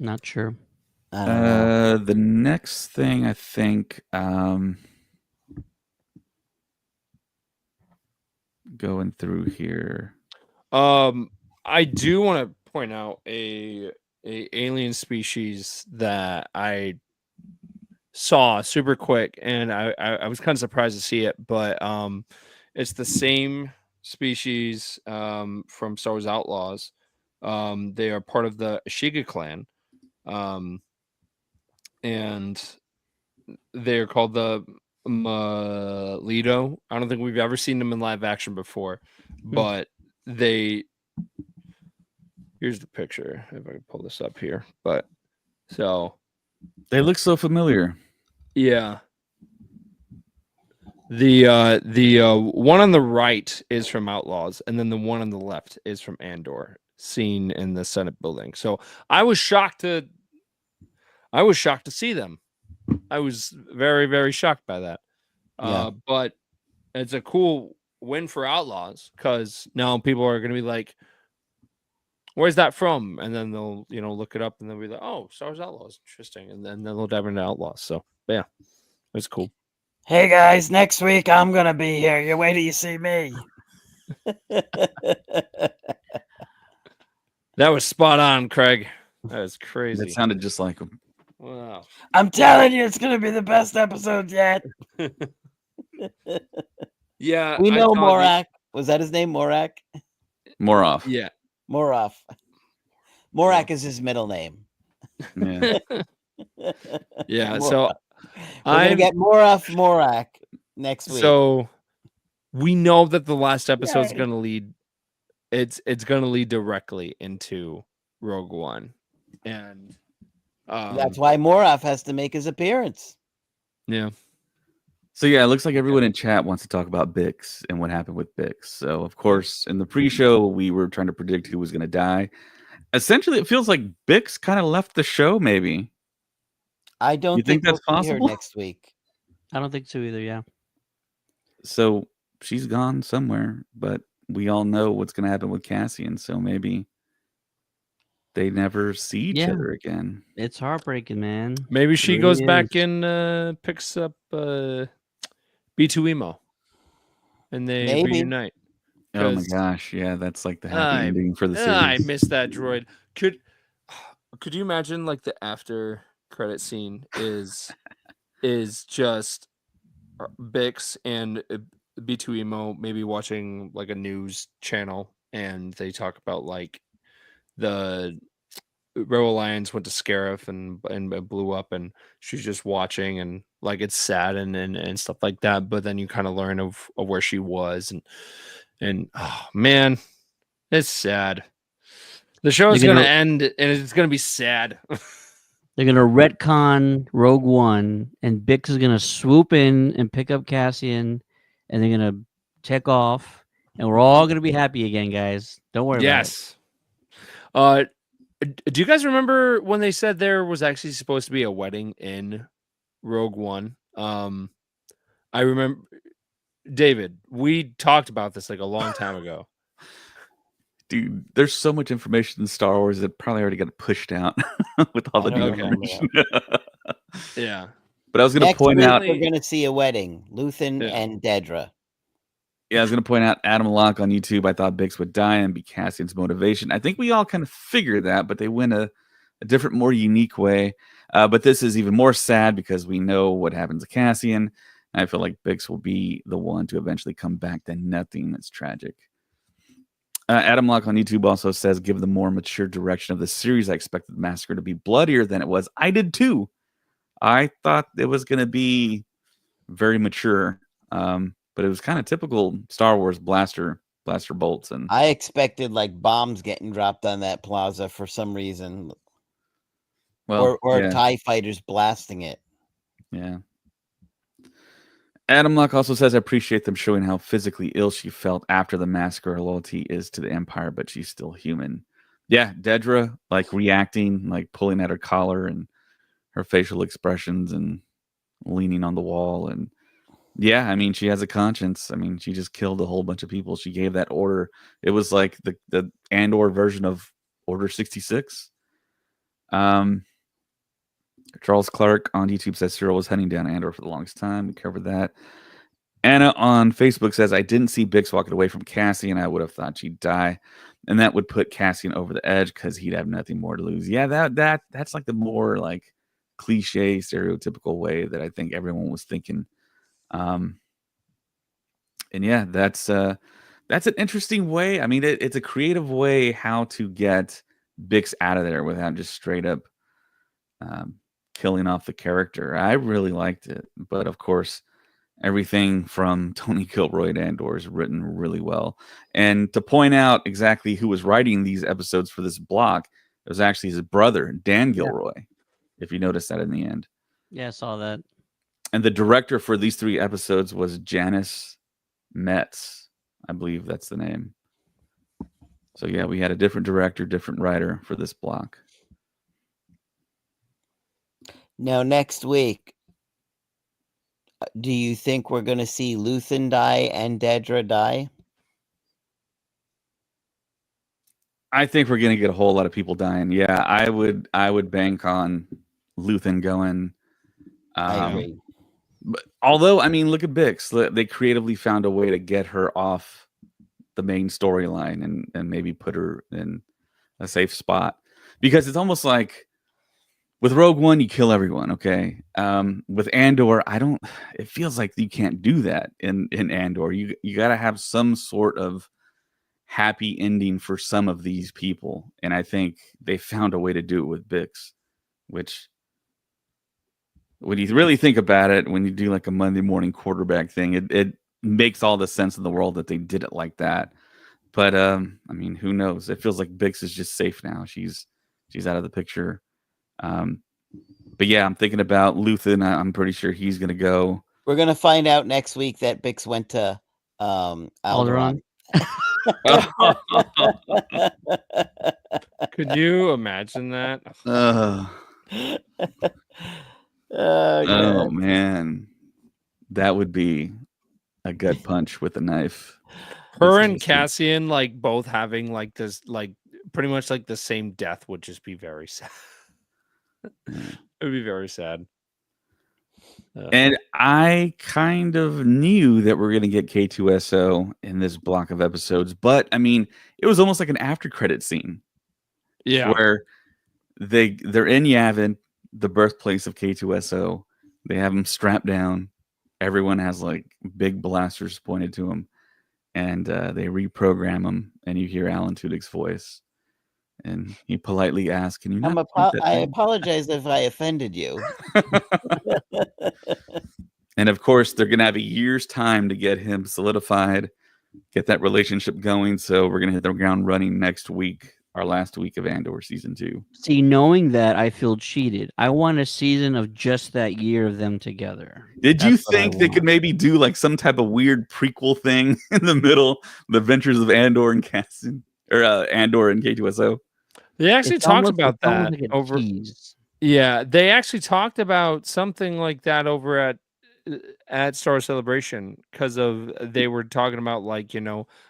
Not sure. I don't know. The next thing I think, going through here. I do want to point out a alien species that I saw super quick, and I was kind of surprised to see it, but it's the same species from Star Wars Outlaws. They are part of the Ashiga clan, and they're called the Malido. I don't think we've ever seen them in live action before, but here's the picture if I can pull this up here. But so they look so familiar. Yeah. The one on the right is from Outlaws, and then the one on the left is from Andor, seen in the Senate building. So I was shocked to see them. I was very, very shocked by that. Yeah. But it's a cool win for Outlaws, because now people are gonna be like, where's that from? And then they'll look it up, and they'll be like, oh, Star Wars Outlaws, interesting. And then they'll dive into Outlaws. So yeah, it's cool. Hey guys, next week I'm gonna be here. You wait till you see me. That was spot on, Craig. That was crazy. It sounded just like him. Wow. I'm telling you, it's gonna be the best episode yet. Yeah, we know Morak. Was that his name, Morak? Moroff. Yeah, Moroff. Morak is his middle name. Yeah. Yeah. Morak. So we're gonna get Morak next week. So we know that the last episode is gonna lead. It's gonna lead directly into Rogue One, and that's why Moroff has to make his appearance. Yeah. So yeah, it looks like everyone in chat wants to talk about Bix and what happened with Bix. So of course, in the pre-show, we were trying to predict who was going to die. Essentially, it feels like Bix kind of left the show. Maybe. I don't think that's we'll possible next week. I don't think so either. Yeah. So she's gone somewhere, but we all know what's going to happen with Cassian. So maybe they never see each other again. It's heartbreaking, man. Maybe she goes back and picks up B2EMO, and they reunite. Oh my gosh, yeah, that's like the happy ending for the series. I missed that droid. Could you imagine, like, the after credit scene is just Bix and B2EMO maybe watching like a news channel, and they talk about like the Rebel Alliance went to Scarif and blew up, and she's just watching, and like it's sad and stuff like that. But then you kind of learn of where she was, and oh man, it's sad. The show is going to end, and it's going to be sad. They're going to retcon Rogue One, and Bix is going to swoop in and pick up Cassian, and they're going to check off, and we're all going to be happy again, guys. Don't worry about it. Do you guys remember when they said there was actually supposed to be a wedding in Rogue One? I remember, David, we talked about this like a long time ago. Dude, there's so much information in Star Wars that probably already got pushed out with all the new information. Yeah. But I was going to point out... we're going to see a wedding. Luthen and Dedra. Yeah, I was going to point out Adam Locke on YouTube. I thought Bix would die and be Cassian's motivation. I think we all kind of figured that, but they went a different, more unique way. But this is even more sad because we know what happens to Cassian. And I feel like Bix will be the one to eventually come back to nothing that's tragic. Adam Locke on YouTube also says, given the more mature direction of the series, I expected the massacre to be bloodier than it was. I did too. I thought it was going to be very mature. But it was kind of typical Star Wars blaster bolts, and I expected like bombs getting dropped on that plaza for some reason. Well, or TIE fighters blasting it. Yeah. Adam Locke also says, I appreciate them showing how physically ill she felt after the massacre. Her loyalty is to the Empire, but she's still human. Yeah, Dedra, like reacting, like pulling at her collar and her facial expressions and leaning on the wall. And yeah, I mean, she has a conscience. I mean, she just killed a whole bunch of people. She gave that order. It was like the Andor version of Order 66. Charles Clark on YouTube says Cyril was hunting down Andor for the longest time. We covered that. Anna on Facebook says, I didn't see Bix walking away from Cassian. I would have thought she'd die. And that would put Cassian over the edge because he'd have nothing more to lose. Yeah, that's like the more like cliche, stereotypical way that I think everyone was thinking. And yeah, that's an interesting way. I mean, it's a creative way how to get Bix out of there without just straight up killing off the character. I really liked it, but of course, everything from Tony Gilroy to Andor is written really well. And to point out exactly who was writing these episodes for this block, it was actually his brother, Dan Gilroy. If you notice that in the end. Yeah, I saw that. And the director for these 3 episodes was Janice Metz. I believe that's the name. So yeah, we had a different director, different writer for this block. Now, next week, do you think we're going to see Luthen die and Dedra die? I think we're going to get a whole lot of people dying. Yeah, I would bank on Luthen going. I agree. But although, I mean, look at Bix. They creatively found a way to get her off the main storyline and maybe put her in a safe spot. Because it's almost like with Rogue One, you kill everyone, okay? With Andor, it feels like you can't do that in Andor. You got to have some sort of happy ending for some of these people. And I think they found a way to do it with Bix, which... when you really think about it, when you do like a Monday morning quarterback thing, it makes all the sense in the world that they did it like that. But I mean, who knows? It feels like Bix is just safe now. She's out of the picture. But yeah, I'm thinking about Luthen. I'm pretty sure he's gonna go. We're gonna find out next week that Bix went to Alderaan. Could you imagine that? Oh man, that would be a gut punch with a knife. Her and Cassian, like both having like this, like pretty much like the same death, would just be very sad. It would be very sad. And I kind of knew that we're going to get K2SO in this block of episodes, but I mean, it was almost like an after credit scene. Yeah, where they're in Yavin, the birthplace of K2SO. They have them strapped down. Everyone has like big blasters pointed to them, and they reprogram them. And you hear Alan Tudyk's voice, And he politely asked, "Can you not shoot that I thing?" apologize if I offended you. And of course, they're going to have a year's time to get him solidified, get that relationship going. So we're going to hit the ground running next week, our last week of Andor season 2. See, knowing that, I feel cheated. I want a season of just that year of them together. Did you think they could maybe do like some type of weird prequel thing in the middle, the adventures of Andor and Cassian, or Andor and K2SO? They actually talked about that like over. tease. Yeah, they actually talked about something like that over at Star Celebration because of they were talking about like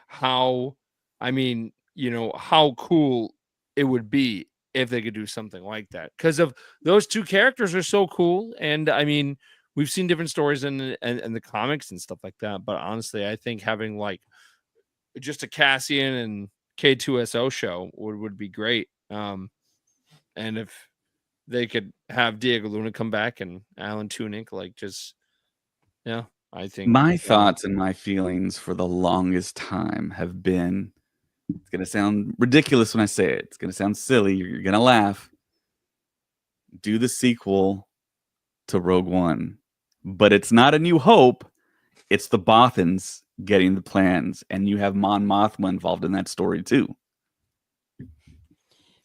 how how cool it would be if they could do something like that because of those two characters are so cool, and I mean we've seen different stories in the comics and stuff like that, but honestly I think having like just a Cassian and K2SO show would be great. And if they could have Diego Luna come back and Alan Tudyk, like just, I think my thoughts and my feelings for the longest time have been, it's going to sound ridiculous when I say it. It's going to sound silly. You're going to laugh. Do the sequel to Rogue One, but it's not A New Hope. It's the Bothans getting the plans, and you have Mon Mothma involved in that story too.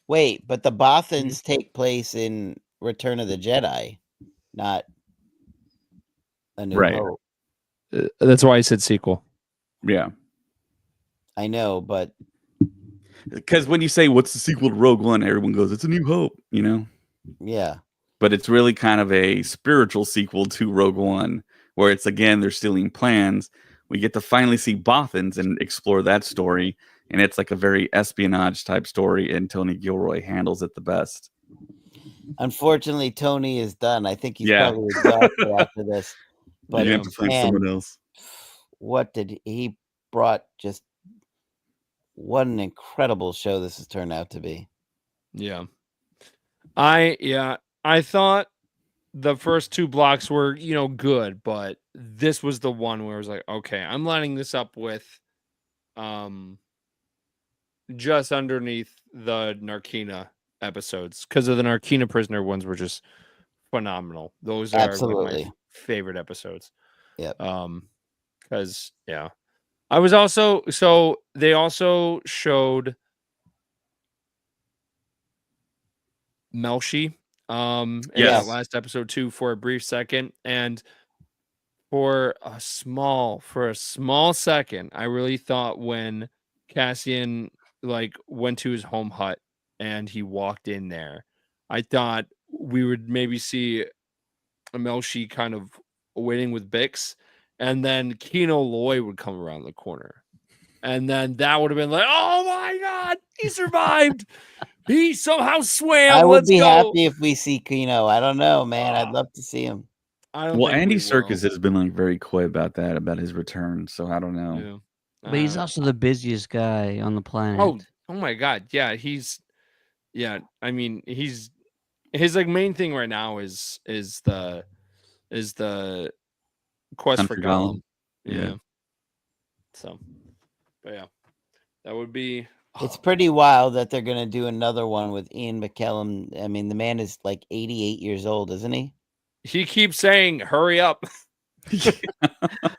Wait, but the Bothans take place in Return of the Jedi, not A New Hope. That's why I said sequel. Yeah. I know, but because when you say what's the sequel to Rogue One, everyone goes, it's A New Hope, Yeah. But it's really kind of a spiritual sequel to Rogue One, where it's, again, they're stealing plans. We get to finally see Bothans and explore that story. And it's like a very espionage type story, and Tony Gilroy handles it the best. Unfortunately, Tony is done. I think he's probably exhausted after this. But you have to find someone else. What did he brought? Just what an incredible show this has turned out to be. Yeah. I thought the first two blocks were, good, but this was the one where I was like, okay, I'm lining this up with just underneath the Narkina episodes, because of the Narkina prisoner ones were just phenomenal. Those are like my favorite episodes. Yep. Because I was also, so they also showed Melshi in that last episode too for a brief second, and for a small second I really thought when Cassian like went to his home hut and he walked in there, I thought we would maybe see Melshi kind of waiting with Bix, and then Kino Loy would come around the corner, and then that would have been like, oh my god, he survived. He somehow swam. I would be happy if we see Kino. I don't know, man. I'd love to see him. Well, Andy Serkis has been like very coy about that, about his return. So I don't know. Yeah. But he's also the busiest guy on the planet. Oh my god. Yeah, I mean, his like main thing right now is the quest for Gollum. Yeah. So, but yeah, that would be. It's pretty wild that they're going to do another one with Ian McKellen. I mean, the man is like 88 years old, isn't he? He keeps saying, hurry up.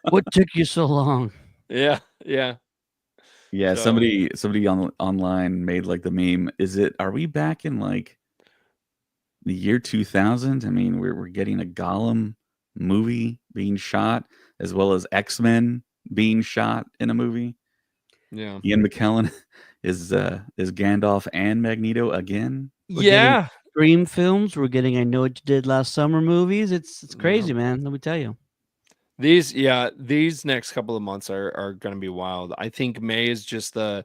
What took you so long? Yeah. So, somebody online made like the meme. Are we back in like the year 2000? I mean, we're getting a Gollum movie being shot, as well as X-Men being shot in a movie. Yeah. Ian McKellen is Gandalf and Magneto again. We're Dream films. We're getting I Know What You Did Last Summer movies. It's crazy, man. Let me tell you. These next couple of months are going to be wild. I think May is just the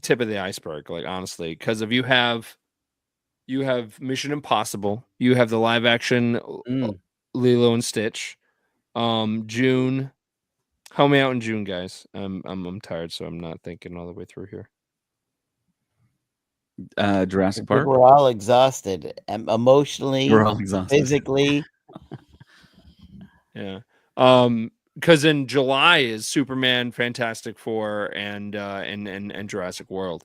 tip of the iceberg, like honestly, because if you have Mission Impossible, you have the live action Lilo and Stitch. June, help me out in June, guys. I'm tired, so I'm not thinking all the way through here. Jurassic Park. We're all exhausted, emotionally. We're all exhausted, physically. Yeah. Because in July is Superman, Fantastic Four, and Jurassic World.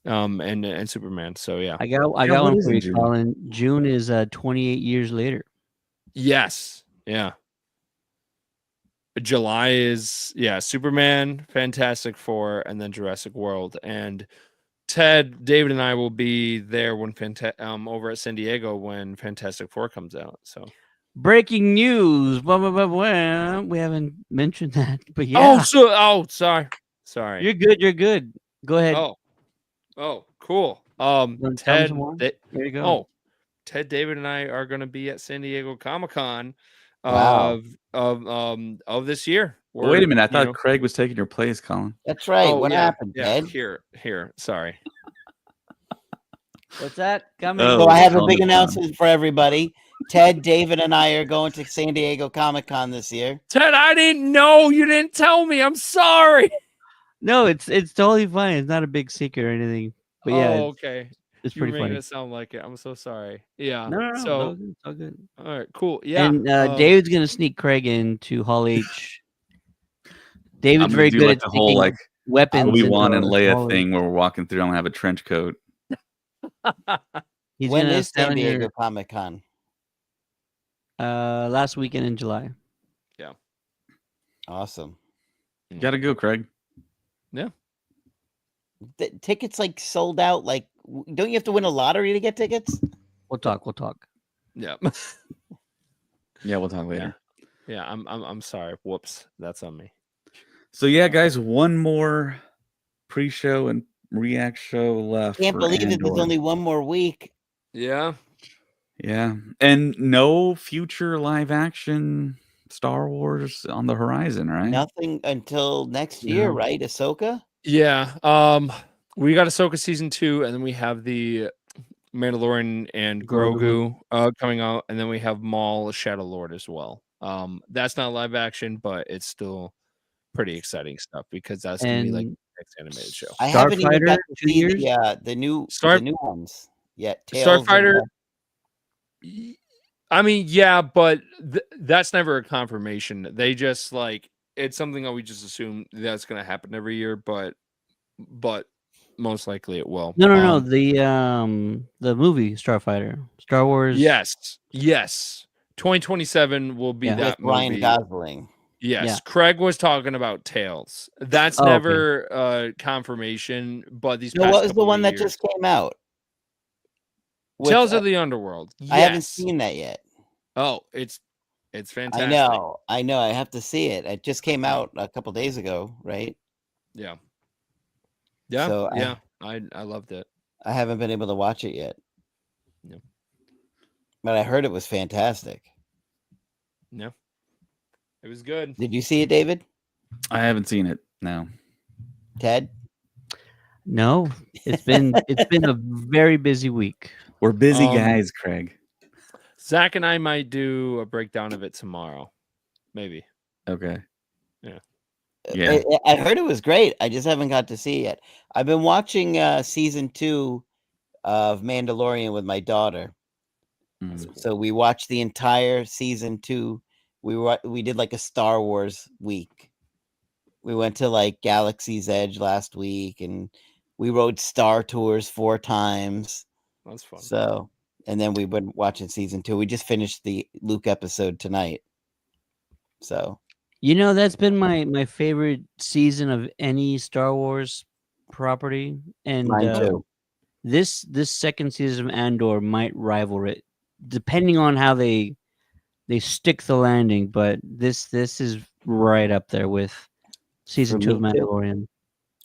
and Superman. So yeah. I got what one is for in you, June? Colin. June is 28 years later. Yes. Yeah. July is Superman, Fantastic Four, and then Jurassic World. And Ted, David, and I will be there when over at San Diego when Fantastic Four comes out. So Breaking news. Blah, blah, blah, blah. We haven't mentioned that, but yeah. Sorry. You're good. You're good. Go ahead. Oh, cool. Wanna tell me some more? There you go. Ted, David, and I are going to be at San Diego Comic-Con Wow. of this year. Wait a minute. I thought Craig was taking your place, Colin. That's right. Oh, What yeah, happened, yeah. Ted? Here. Sorry. What's that? Coming. So I have a Colin big is gone. announcement for everybody. Ted, David, and I are going to San Diego Comic-Con this year. Ted, I didn't know. You didn't tell me. I'm sorry. No, it's totally fine. It's not a big secret or anything. But yeah, okay. it's You're pretty making funny. it sound like it. I'm so sorry. Yeah. No. So It's all good. all right, cool. Yeah. And David's gonna sneak Craig into Hall H. David's I'm gonna very do good like at the whole sneaking like weapons. Obi-Wan and into Leia Hall H. thing where we're walking through. I'm gonna have a trench coat. He's When gonna is stand San on your Diego Comic-Con? last weekend in July. Yeah. Awesome. You gotta go, Craig. Yeah. The tickets like sold out. Like, don't you have to win a lottery to get tickets? We'll talk. Yeah. Yeah, we'll talk later. Yeah. I'm sorry. Whoops. That's on me. So yeah, guys, one more pre-show and react show left. Can't for believe it. There's Andor. only one more week. Yeah. Yeah, and no future live action Star Wars on the horizon, right? Nothing until next year, No. right? Ahsoka. Yeah. We got Ahsoka season 2, and then we have the Mandalorian and Grogu coming out, and then we have Maul Shadow Lord as well. That's not live action, but it's still pretty exciting stuff because that's gonna be like the next animated show. I haven't even got to 2 see years? the new ones yet. Starfighter. I mean, yeah, but that's never a confirmation. They just like it's something that we just assume that's going to happen every year, but most likely it will. No. The movie Starfighter, Star Wars. Yes. 2027 will be that movie. Ryan Gosling. Yes, Yeah. Craig was talking about Tales. That's never confirmation, but these. No, what was the one that just came out? Tales of the Underworld. Yes. I haven't seen that yet. Oh, it's fantastic. I know. I have to see it. It just came out a couple days ago, right? Yeah. So I loved it. I haven't been able to watch it yet. No. But I heard it was fantastic. No. It was good. Did you see it, David? I haven't seen it. No. Ted? No, it's been a very busy week. We're busy guys, Craig. Zach and I might do a breakdown of it tomorrow. Maybe. Okay. Yeah. I heard it was great. I just haven't got to see it yet. I've been watching season 2 of Mandalorian with my daughter. Mm. So we watched the entire season 2. We did like a Star Wars week. We went to like Galaxy's Edge last week, and we rode Star Tours 4 times. That's fun. So, and then we've been watching season 2. We just finished the Luke episode tonight. So, that's been my favorite season of any Star Wars property, and mine too. This second season of Andor might rival it, depending on how they stick the landing. But this is right up there with season 2 of Mandalorian.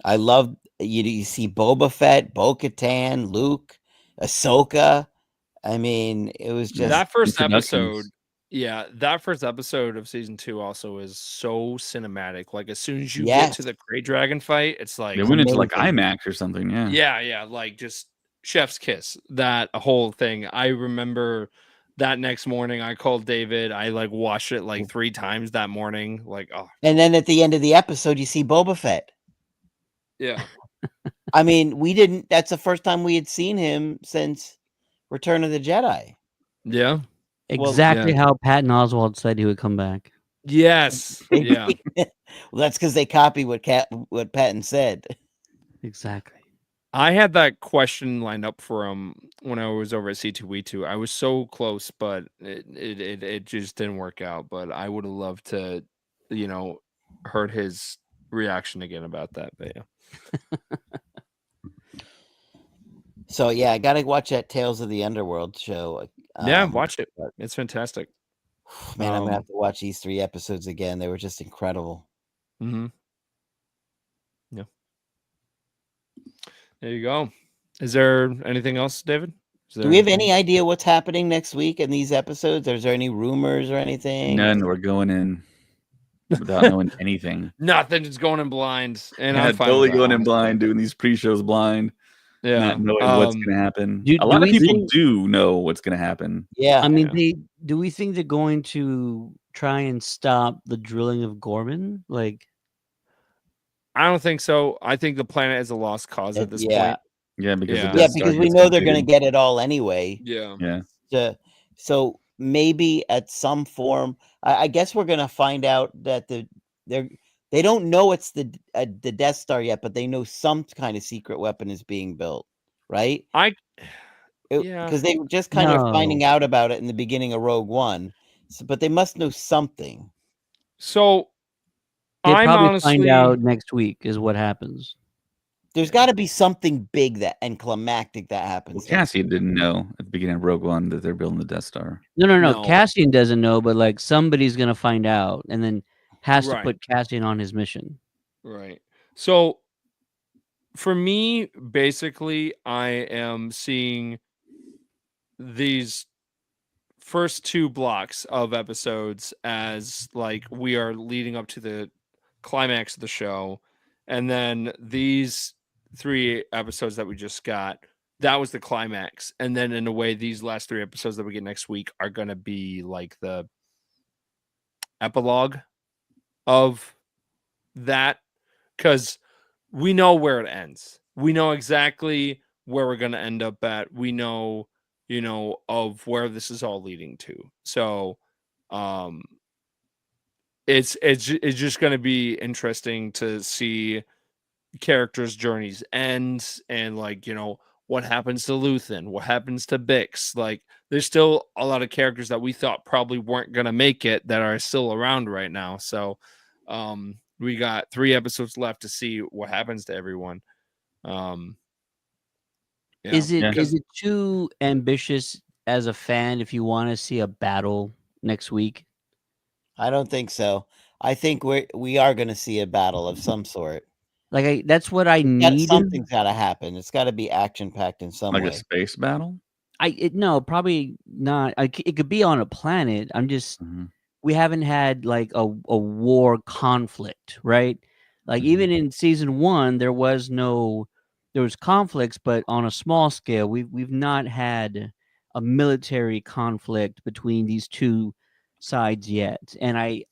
I love you see Boba Fett, Bo-Katan, Luke, Ahsoka. I mean, it was just that first episode. Yeah, that first episode of season 2 also is so cinematic. Like as soon as you get to the Grey Dragon fight, it's like they went into like IMAX or something. Yeah, like just chef's kiss. That whole thing. I remember that next morning I called David. I like watched it like 3 times that morning. Like, oh. And then at the end of the episode, you see Boba Fett. Yeah. I mean, that's the first time we had seen him since Return of the Jedi. Yeah. Exactly how Patton Oswalt said he would come back. Yes. Yeah. Well, that's because they copy what Patton said. Exactly. I had that question lined up for him when I was over at C2E2. I was so close, but it just didn't work out. But I would have loved to, heard his reaction again about that. But yeah. So yeah, I gotta watch that Tales of the Underworld show. Yeah, watch it. It's fantastic. Man, I'm gonna have to watch these 3 episodes again. They were just incredible. Mm-hmm. Yeah. There you go. Is there anything else, David? Do we have any idea what's happening next week in these episodes? Is there any rumors or anything? None. We're going in without knowing anything. Nothing. Just going in blind. And I'm fine totally with that, going in honestly. blind, doing these pre-shows blind. Yeah. Not knowing what's going to happen. Do a lot of we people think- do know what's going to happen. Yeah. I mean, do we think they're going to try and stop the drilling of Gorman? Like, I don't think so. I think the planet is a lost cause at this point. Yeah, because the Yeah, Death Star because we gets know they're going to completed. get it all anyway. Yeah. So maybe at some form, I guess we're going to find out that they don't know it's the Death Star yet, but they know some kind of secret weapon is being built, right? Because they were just kind of finding out about it in the beginning of Rogue One, but they must know something. So they I'm probably honestly find out next week is what happens. There's got to be something big and climactic that happens. Well, Cassian didn't know at the beginning of Rogue One that they're building the Death Star. No. Cassian doesn't know, but like somebody's gonna find out, and then has Right. to put Cassian on his mission. Right. So for me, basically, I am seeing these first 2 blocks of episodes as like we are leading up to the climax of the show, and then these 3 episodes that we just got, that was the climax, and then in a way these last 3 episodes that we get next week are going to be like the epilogue of that, because we know where it ends. We know exactly where we're going to end up at. We know, of where this is all leading to. So it's just going to be interesting to see characters' journeys end, and like, what happens to Luthen, what happens to Bix. Like, there's still a lot of characters that we thought probably weren't going to make it that are still around right now. So we got 3 episodes left to see what happens to everyone. Is it too ambitious as a fan if you want to see a battle next week? I don't think so. I think we are going to see a battle of some sort. Like that's what I need. Something's got to happen. It's got to be action packed in some way. Like a space battle? No, probably not. It could be on a planet. I'm just we haven't had like a war conflict, right? Like even in season 1, there was conflicts, but on a small scale. We've not had a military conflict between these 2 sides yet, and I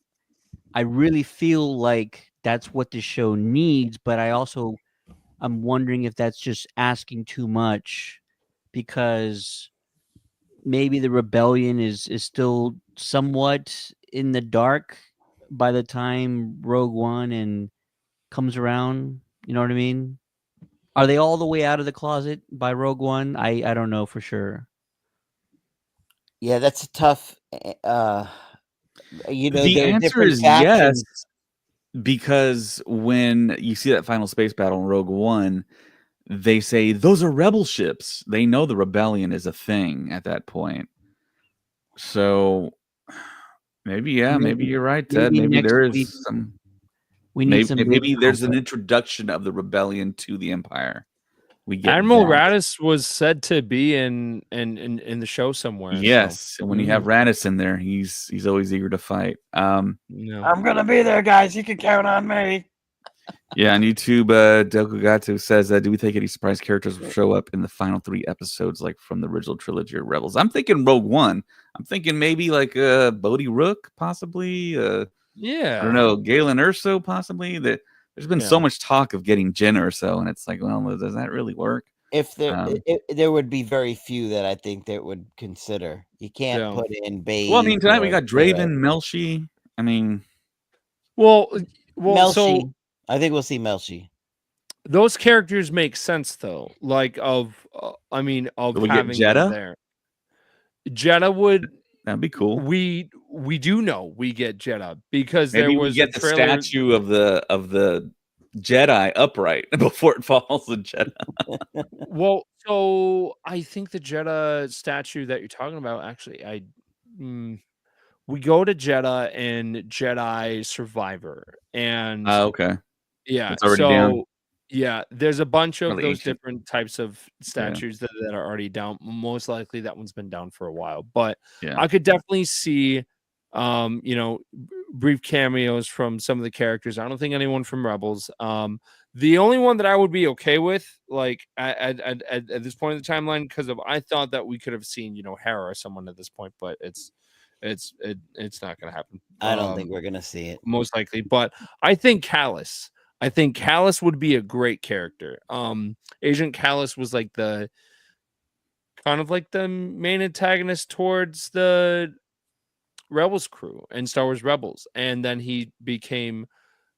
really feel like that's what the show needs. But I'm wondering if that's just asking too much, because maybe the rebellion is still somewhat in the dark by the time Rogue One and comes around. You know what I mean? Are they all the way out of the closet by Rogue One? I don't know for sure. Yeah, that's a tough. The answer is factions. yes, because when you see that final space battle in Rogue One, they say those are rebel ships. They know the rebellion is a thing at that point. So maybe you're right, Ted. Maybe there is some. We need maybe there's an introduction of the rebellion to the Empire. We get Admiral Raddus was said to be in the show somewhere. Yes, and when you have Raddus in there, he's always eager to fight. I'm gonna be there, guys. You can count on me. Yeah, on YouTube, Delgado says, do we think any surprise characters will show up in the final 3 episodes, like from the original trilogy or Rebels? I'm thinking Rogue One. I'm thinking maybe like Bodhi Rook, possibly. I don't know, Galen Erso, possibly. There's been so much talk of getting Jyn Erso, and it's like, well, does that really work? If there would be very few that I think that would consider. You can't put in Baze. Well, I mean, tonight we got Draven, Melshi. I mean, well, Melshi. so I think we'll see Melshi. those characters make sense though. Like of having them there. Jeddah would. That'd be cool. We do know we get Jeddah because maybe there was we get a trailer. The statue of the Jedi upright before it falls in Jeddah. Well, so I think the Jeddah statue that you're talking about, actually, we go to Jeddah in Jedi Survivor, and okay, yeah, it's already down. Yeah, there's a bunch of Really those ancient. different types of statues that are already down. Most likely that one's been down for a while, but I could definitely see, brief cameos from some of the characters. I don't think anyone from Rebels. The only one that I would be okay with, like at this point in the timeline, because I thought that we could have seen, Hera or someone at this point, but it's not going to happen. I don't think we're going to see it, most likely, but I think Callus. I think Callus would be a great character. Agent Callus was like the main antagonist towards the Rebels crew and Star Wars Rebels, and then he became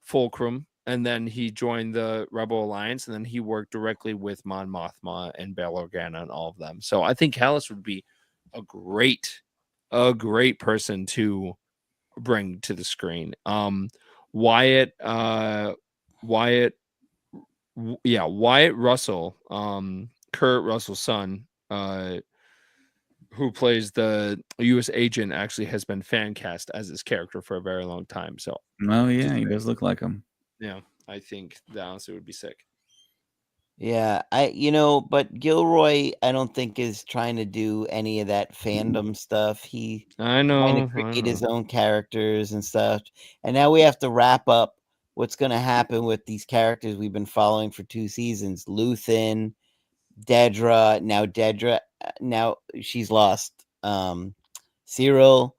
Fulcrum, and then he joined the Rebel Alliance, and then he worked directly with Mon Mothma and Bail Organa and all of them. So I think Callus would be a great person to bring to the screen. Wyatt Russell, Kurt Russell's son, who plays the U.S. agent, actually has been fan cast as his character for a very long time. So, he does look like him. Yeah, I think that honestly would be sick. Yeah, but Gilroy, I don't think is trying to do any of that fandom stuff. He trying to create his own characters and stuff. And now we have to wrap up what's going to happen with these characters we've been following for 2 seasons. Luthen, Dedra. Now she's lost. Cyril.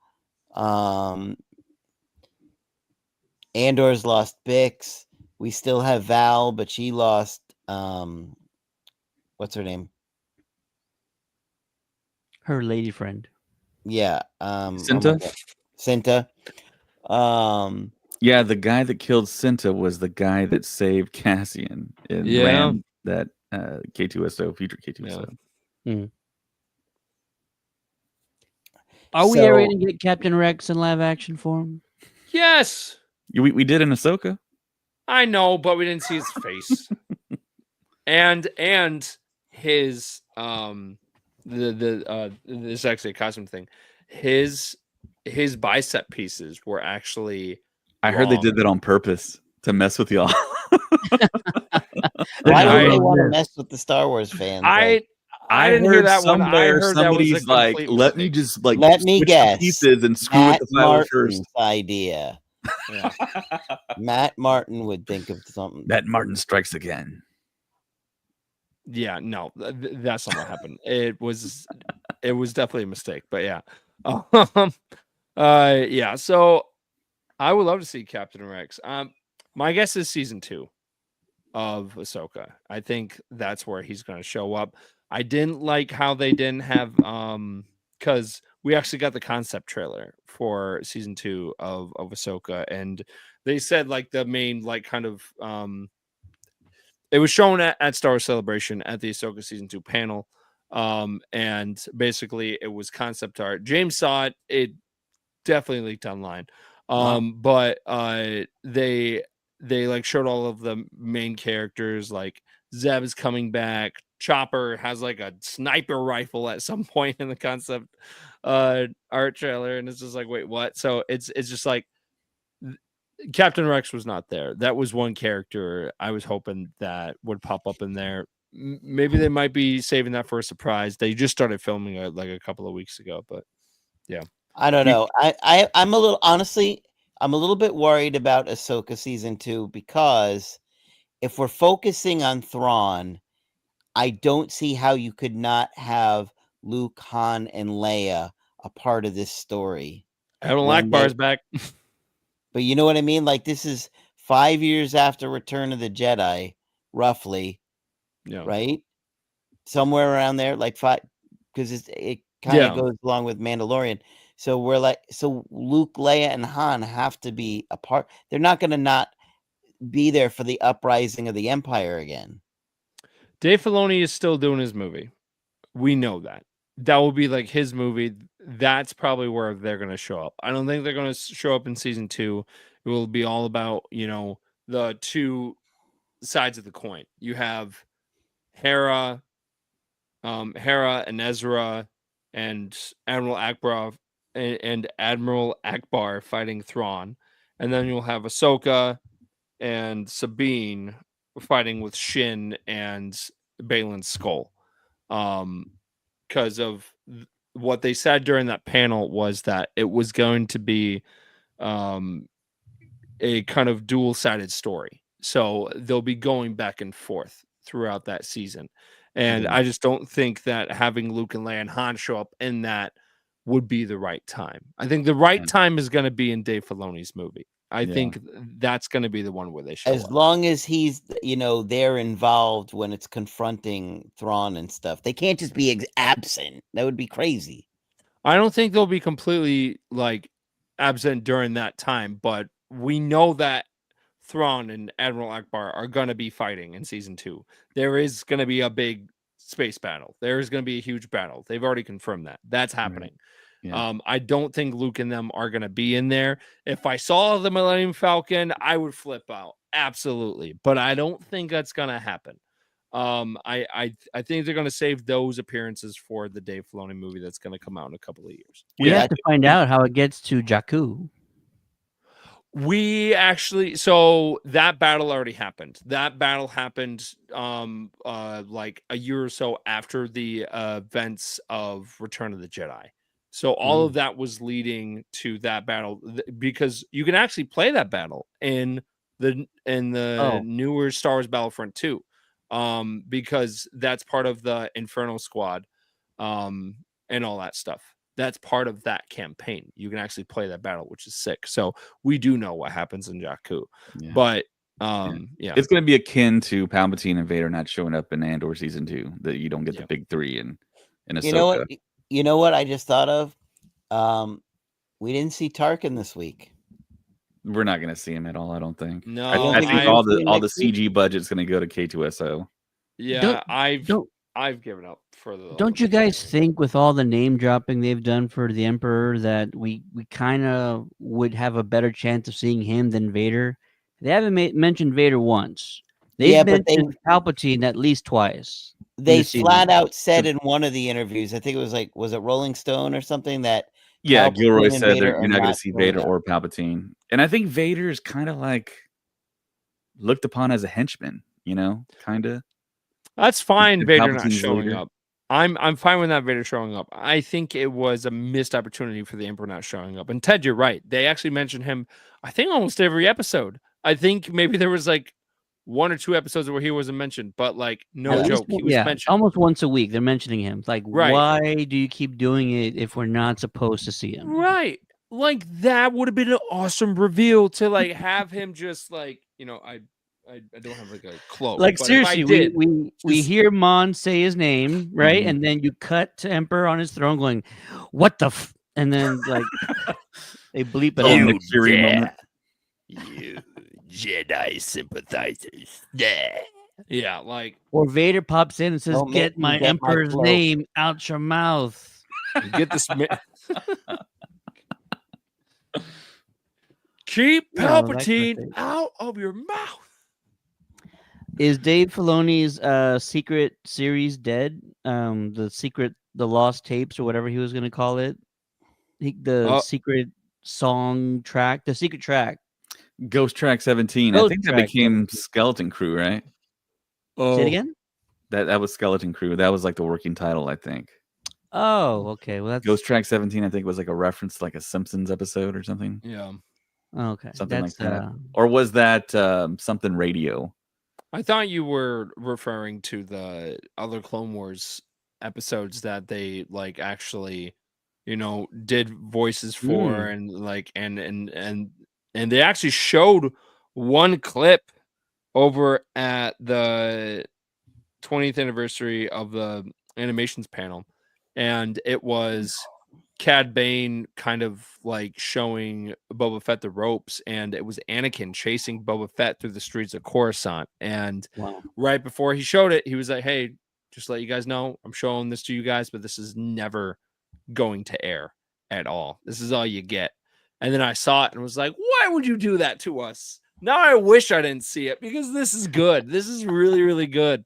Andor's lost Bix. We still have Val, but she lost. What's her name? Her lady friend. Yeah. Cinta. Cinta. Yeah, the guy that killed Cinta was the guy that saved Cassian and ran that K2SO, future K2SO. Yeah. Are we ever going to get Captain Rex in live action form? Yes. We did in Ahsoka. I know, but we didn't see his face. and his this is actually a costume thing. His bicep pieces were actually I heard they did that on purpose to mess with y'all. Why do they want to mess with the Star Wars fans? I didn't hear that one. I heard somebody's that was let me just let me guess pieces and screw Matt with the file first. Idea. Yeah. Matt Martin would think of something. Matt Martin strikes again. Yeah, no, that's not what happened. It was definitely a mistake, but yeah. Yeah, so I would love to see Captain Rex. My guess is season 2 of Ahsoka. I think that's where he's going to show up. I didn't like how they didn't have because we actually got the concept trailer for season 2 of Ahsoka, and they said like the main kind of it was shown at Star Wars Celebration at the Ahsoka season 2 panel, and basically it was concept art. James saw it. It definitely leaked online. But they showed all of the main characters, like Zeb is coming back. Chopper has like a sniper rifle at some point in the concept art trailer, and it's just like, wait, what? So it's just like Captain Rex was not there. That was one character I was hoping that would pop up in there. Maybe they might be saving that for a surprise. They just started filming it like a couple of weeks ago, but yeah. I don't know. I'm a little bit worried about Ahsoka season 2 because if we're focusing on Thrawn, I don't see how you could not have Luke, Han, and Leia a part of this story. Admiral Akbar's back. But you know what I mean? Like, this is 5 years after Return of the Jedi, roughly. Yeah. Right? Somewhere around there, like 5, because it kind of goes along with Mandalorian. So so Luke, Leia, and Han have to be a part. They're not going to not be there for the uprising of the Empire again. Dave Filoni is still doing his movie. We know that. That will be like his movie. That's probably where they're going to show up. I don't think they're going to show up in season 2. It will be all about, the two sides of the coin. You have Hera and Ezra and Admiral Akbar fighting Thrawn. And then you'll have Ahsoka and Sabine fighting with Shin and Balin's Skull. Because of what they said during that panel was that it was going to be a kind of dual-sided story. So they'll be going back and forth throughout that season. And I just don't think that having Luke and Leia and Han show up in that would be the right time. I think the right time is going to be in Dave Filoni's movie. I think that's going to be the one where they show up. As long as he's, they're involved when it's confronting Thrawn and stuff. They can't just be absent. That would be crazy. I don't think they'll be completely absent during that time, but we know that Thrawn and Admiral Akbar are going to be fighting in season 2. There is going to be a big space battle. There is going to be a huge battle. They've already confirmed that. That's happening. Yeah. I don't think Luke and them are going to be in there. If I saw the Millennium Falcon, I would flip out. Absolutely. But I don't think that's going to happen. I think they're going to save those appearances for the Dave Filoni movie that's going to come out in a couple of years. We have to find out how it gets to Jakku. We actually, so that battle already happened. That battle happened like a year or so after the events of Return of the Jedi. So all of that was leading to that battle, because you can actually play that battle in the newer Star Wars Battlefront 2, because that's part of the Inferno Squad and all that stuff. That's part of that campaign. You can actually play that battle, which is sick. So we do know what happens in Jakku. But it's going to be akin to Palpatine and Vader not showing up in Andor season 2, that you don't get the big 3 in Ahsoka. You know what I just thought of? We didn't see Tarkin this week. We're not going to see him at all, I don't think. No, I think all the CG budget's going to go to K2SO. Yeah, I've given up for the. Don't you guys think, with all the name dropping they've done for the Emperor, that we kind of would have a better chance of seeing him than Vader? They haven't mentioned Vader once. They've mentioned Palpatine at least twice. They flat out said in one of the interviews, I think it was was it Rolling Stone or something, that Palpatine Gilroy said that you're not going to see Vader or Palpatine. And I think Vader is kind of looked upon as a henchman, kind of. That's fine. Vader not showing up. I'm fine with that Vader showing up. I think it was a missed opportunity for the Emperor not showing up. And Ted, you're right. They actually mentioned him, I think, almost every episode. I think maybe there was 1 or 2 episodes where he wasn't mentioned, but no joke, he was mentioned almost once a week. They're mentioning him. Why do you keep doing it if we're not supposed to see him? Right. That would have been an awesome reveal to have him just I don't have a cloak. Seriously, we hear Mon say his name, right? And then you cut to Emperor on his throne going, "What the f?" And then they bleep it out. You Jedi sympathizers. Yeah, or Vader pops in and says, "Get my Emperor's name out your mouth." Get this. Keep Palpatine out of your mouth. Is Dave Filoni's secret series dead? The Lost Tapes, or whatever he was going to call it. Secret song track, the secret track. Ghost Track 17. I think that became Skeleton Crew, right? Say it again? That was Skeleton Crew. That was the working title, I think. Oh, okay. Well, that's Ghost Track 17. I think was a reference to a Simpsons episode or something. Yeah. Okay. Something like that. Or was that something radio? I thought you were referring to the other Clone Wars episodes that they actually, did voices for, and and they actually showed one clip over at the 20th anniversary of the animations panel, and it was Cad Bane kind of like showing Boba Fett the ropes, and it was Anakin chasing Boba Fett through the streets of Coruscant. And right before he showed it, he was like, "Hey, just let you guys know, I'm showing this to you guys, but this is never going to air at all. This is all you get." And then I saw it and was like, "Why would you do that to us?" Now I wish I didn't see it, because this is good. This is really, really good.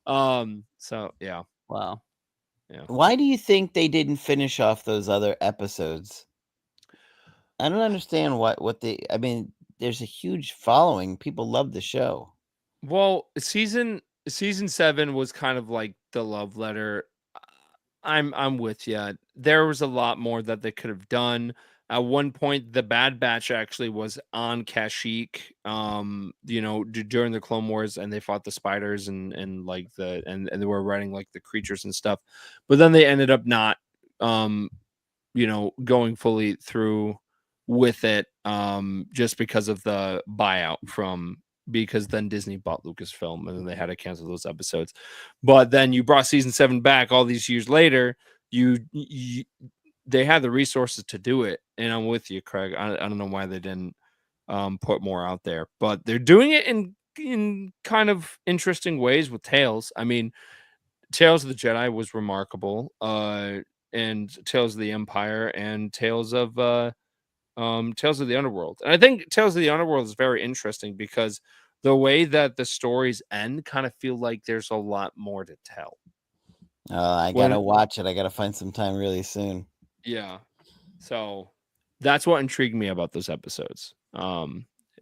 So yeah. Wow. Yeah. Why do you think they didn't finish off those other episodes? I don't understand what they. I mean, there's a huge following. People love the show. Well, season 7 was kind of like the love letter. I'm with you. There was a lot more that they could have done. At one point, the Bad Batch actually was on Kashyyyk, during the Clone Wars, and they fought the spiders and like and they were writing like the creatures and stuff. But then they ended up not, going fully through with it, just because of the buyout because then Disney bought Lucasfilm, and then they had to cancel those episodes. But then you brought season 7 back all these years later. They had the resources to do it, and I'm with you, Craig. I don't know why they didn't put more out there, but they're doing it in kind of interesting ways with Tales. I mean, Tales of the Jedi was remarkable, and Tales of the Empire, and Tales of the Underworld. And I think Tales of the Underworld is very interesting because the way that the stories end kind of feel like there's a lot more to tell. I gotta watch it. I gotta find some time really soon. Yeah. So that's what intrigued me about those episodes. So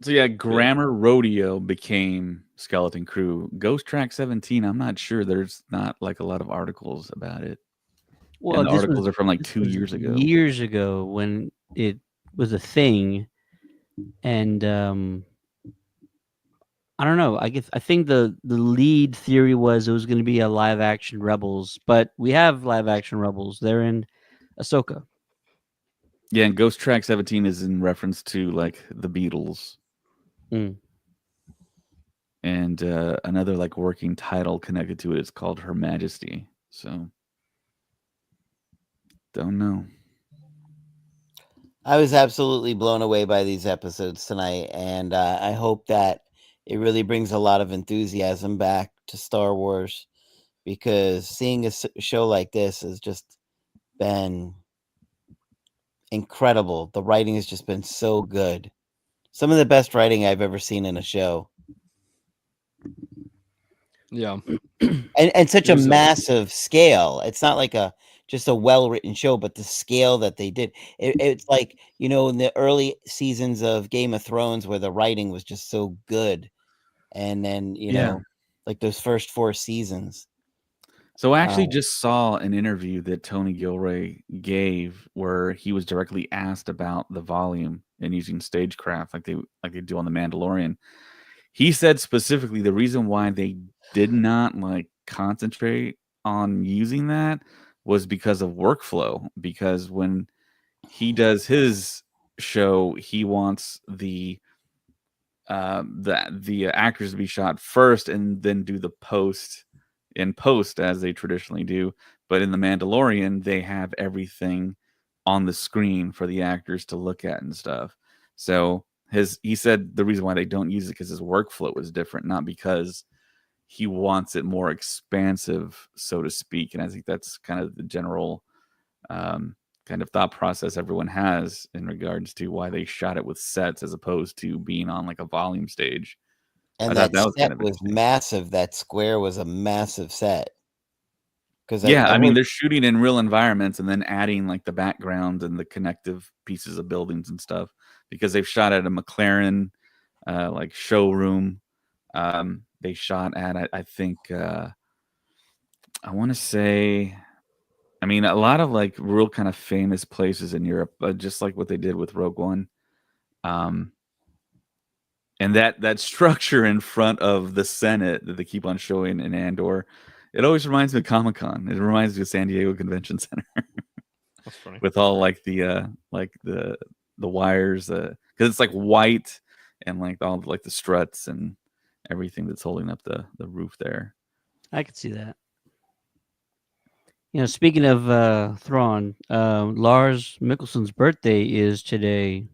yeah, Grammar Rodeo became Skeleton Crew. Ghost Track 17, I'm not sure. There's not like a lot of articles about it. Well, and the articles are from like 2 years ago. Years ago when it was a thing. And I don't know. I think the lead theory was it was going to be a live action Rebels, but we have live action Rebels. They're in Ahsoka. Yeah, and Ghost Track 17 is in reference to like the Beatles. Mm. And another like working title connected to it is called Her Majesty. So don't know. I was absolutely blown away by these episodes tonight, and I hope that it really brings a lot of enthusiasm back to Star Wars, because seeing a show like this has just been incredible. The writing has just been so good. Some of the best writing I've ever seen in a show. Yeah. And such a massive scale. It's not like just a well-written show, but the scale that they did. It's like, in the early seasons of Game of Thrones where the writing was just so good. And then, like those first 4 seasons. So I actually just saw an interview that Tony Gilroy gave where he was directly asked about the volume and using stagecraft like they do on The Mandalorian. He said specifically the reason why they did not like concentrate on using that was because of workflow. Because when he does his show, he wants the actors to be shot first and then do the post as they traditionally do. But in The Mandalorian, they have everything on the screen for the actors to look at and stuff. So he said the reason why they don't use it because his workflow is different, not because he wants it more expansive, so to speak. And I think that's kind of the general kind of thought process everyone has in regards to why they shot it with sets as opposed to being on like a volume stage. And that set was massive. That square was a massive set. I mean, they're shooting in real environments and then adding like the background and the connective pieces of buildings and stuff because they've shot at a McLaren like showroom. They shot at I think I want to say, I mean, a lot of like real kind of famous places in Europe, just like what they did with Rogue One. And that structure in front of the Senate that they keep on showing in Andor, it always reminds me of Comic-Con. It reminds me of San Diego Convention Center. That's funny. With all like the wires, because it's like white and like all like the struts and everything that's holding up the roof there. I could see that. Speaking of Thrawn, Lars Mikkelsen's birthday is today.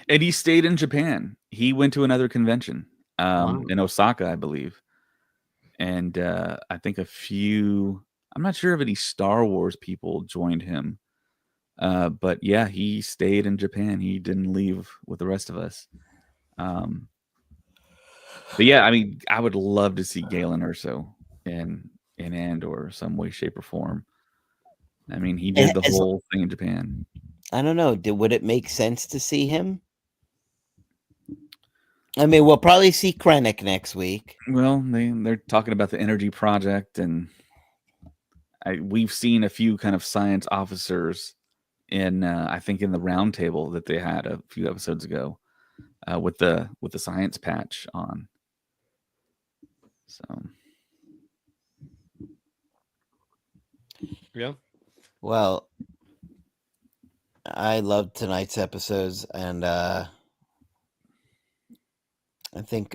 And he stayed in Japan. He went to another convention Wow. in Osaka, I believe. And I think I'm not sure if any Star Wars people joined him. But yeah, he stayed in Japan. He didn't leave with the rest of us. But yeah, I mean, I would love to see Galen Erso in Andor some way, shape, or form. I mean, he did the whole thing in Japan. I don't know. Would it make sense to see him? I mean, we'll probably see Krennic next week. Well, they're talking about the energy project, and we've seen a few kind of science officers in I think in the round table that they had a few episodes ago with the science patch on. So yeah. Well, I loved tonight's episodes, and I think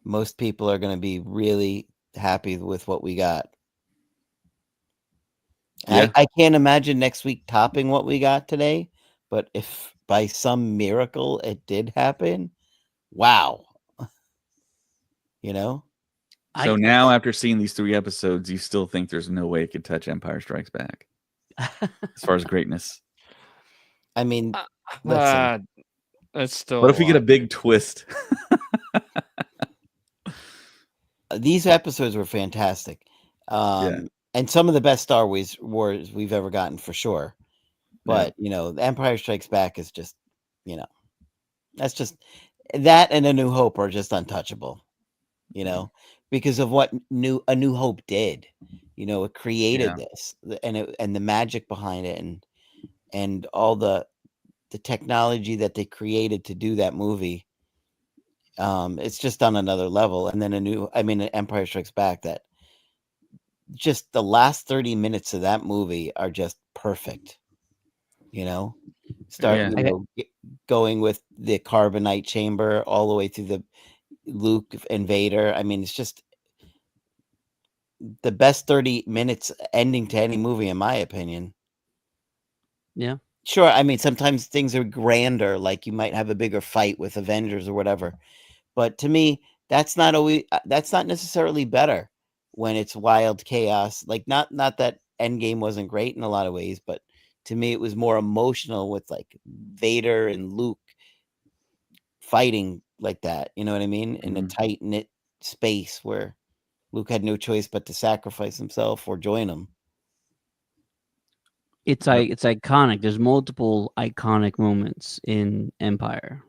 most people are going to be really happy with what we got. yeah. I can't imagine next week topping what we got today, but if by some miracle it did happen, wow. So now, after seeing these 3 episodes, you still think there's no way it could touch Empire Strikes Back as far as greatness? I mean, listen. That's still. What if we get a big twist? These episodes were fantastic. And some of the best Star Wars we've ever gotten, for sure. But, The Empire Strikes Back is just, that's just, that and A New Hope are just untouchable, because of what A New Hope did. It created this, and the magic behind it, and all the technology that they created to do that movie. It's just on another level. And then Empire Strikes Back, that just the last 30 minutes of that movie are just perfect. Going with the carbonite chamber all the way through the Luke and Vader. I mean, it's just the best 30 minutes ending to any movie, in my opinion. Yeah. Sure. I mean, sometimes things are grander, like you might have a bigger fight with Avengers or whatever. But to me, that's not necessarily better when it's wild chaos. Like not that Endgame wasn't great in a lot of ways, but to me, it was more emotional with like Vader and Luke fighting like that. You know what I mean? In a tight knit space where Luke had no choice but to sacrifice himself or join him. It's iconic. There's multiple iconic moments in Empire.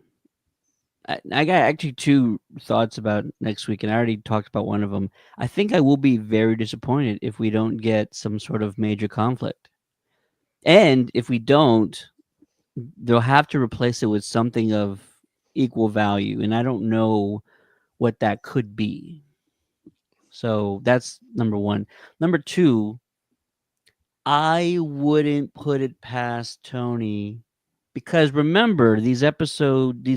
I got actually 2 thoughts about next week, and I already talked about one of them. I think I will be very disappointed if we don't get some sort of major conflict. And if we don't, they'll have to replace it with something of equal value, and I don't know what that could be. So that's number 1. Number 2, I wouldn't put it past Tony, because remember, these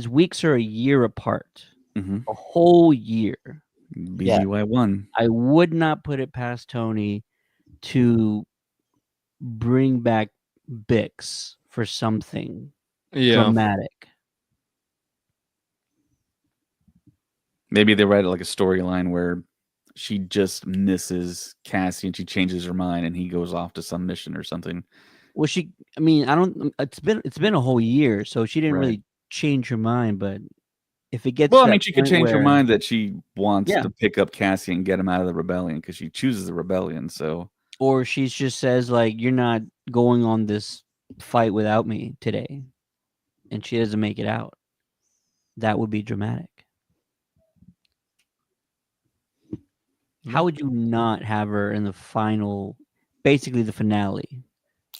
weeks are a year apart. Mm-hmm. A whole year. BBY1. I would not put it past Tony to bring back Bix for something dramatic. Maybe they write like a storyline where she just misses Cassie and she changes her mind and he goes off to some mission or something. Well, it's been a whole year, so she didn't really change her mind, but if it gets she could change her mind that she wants to pick up Cassie and get him out of the rebellion because she chooses the rebellion. So, or she just says like, "You're not going on this fight without me today," and she doesn't make it out. That would be dramatic. How would you not have her in the final, basically the finale?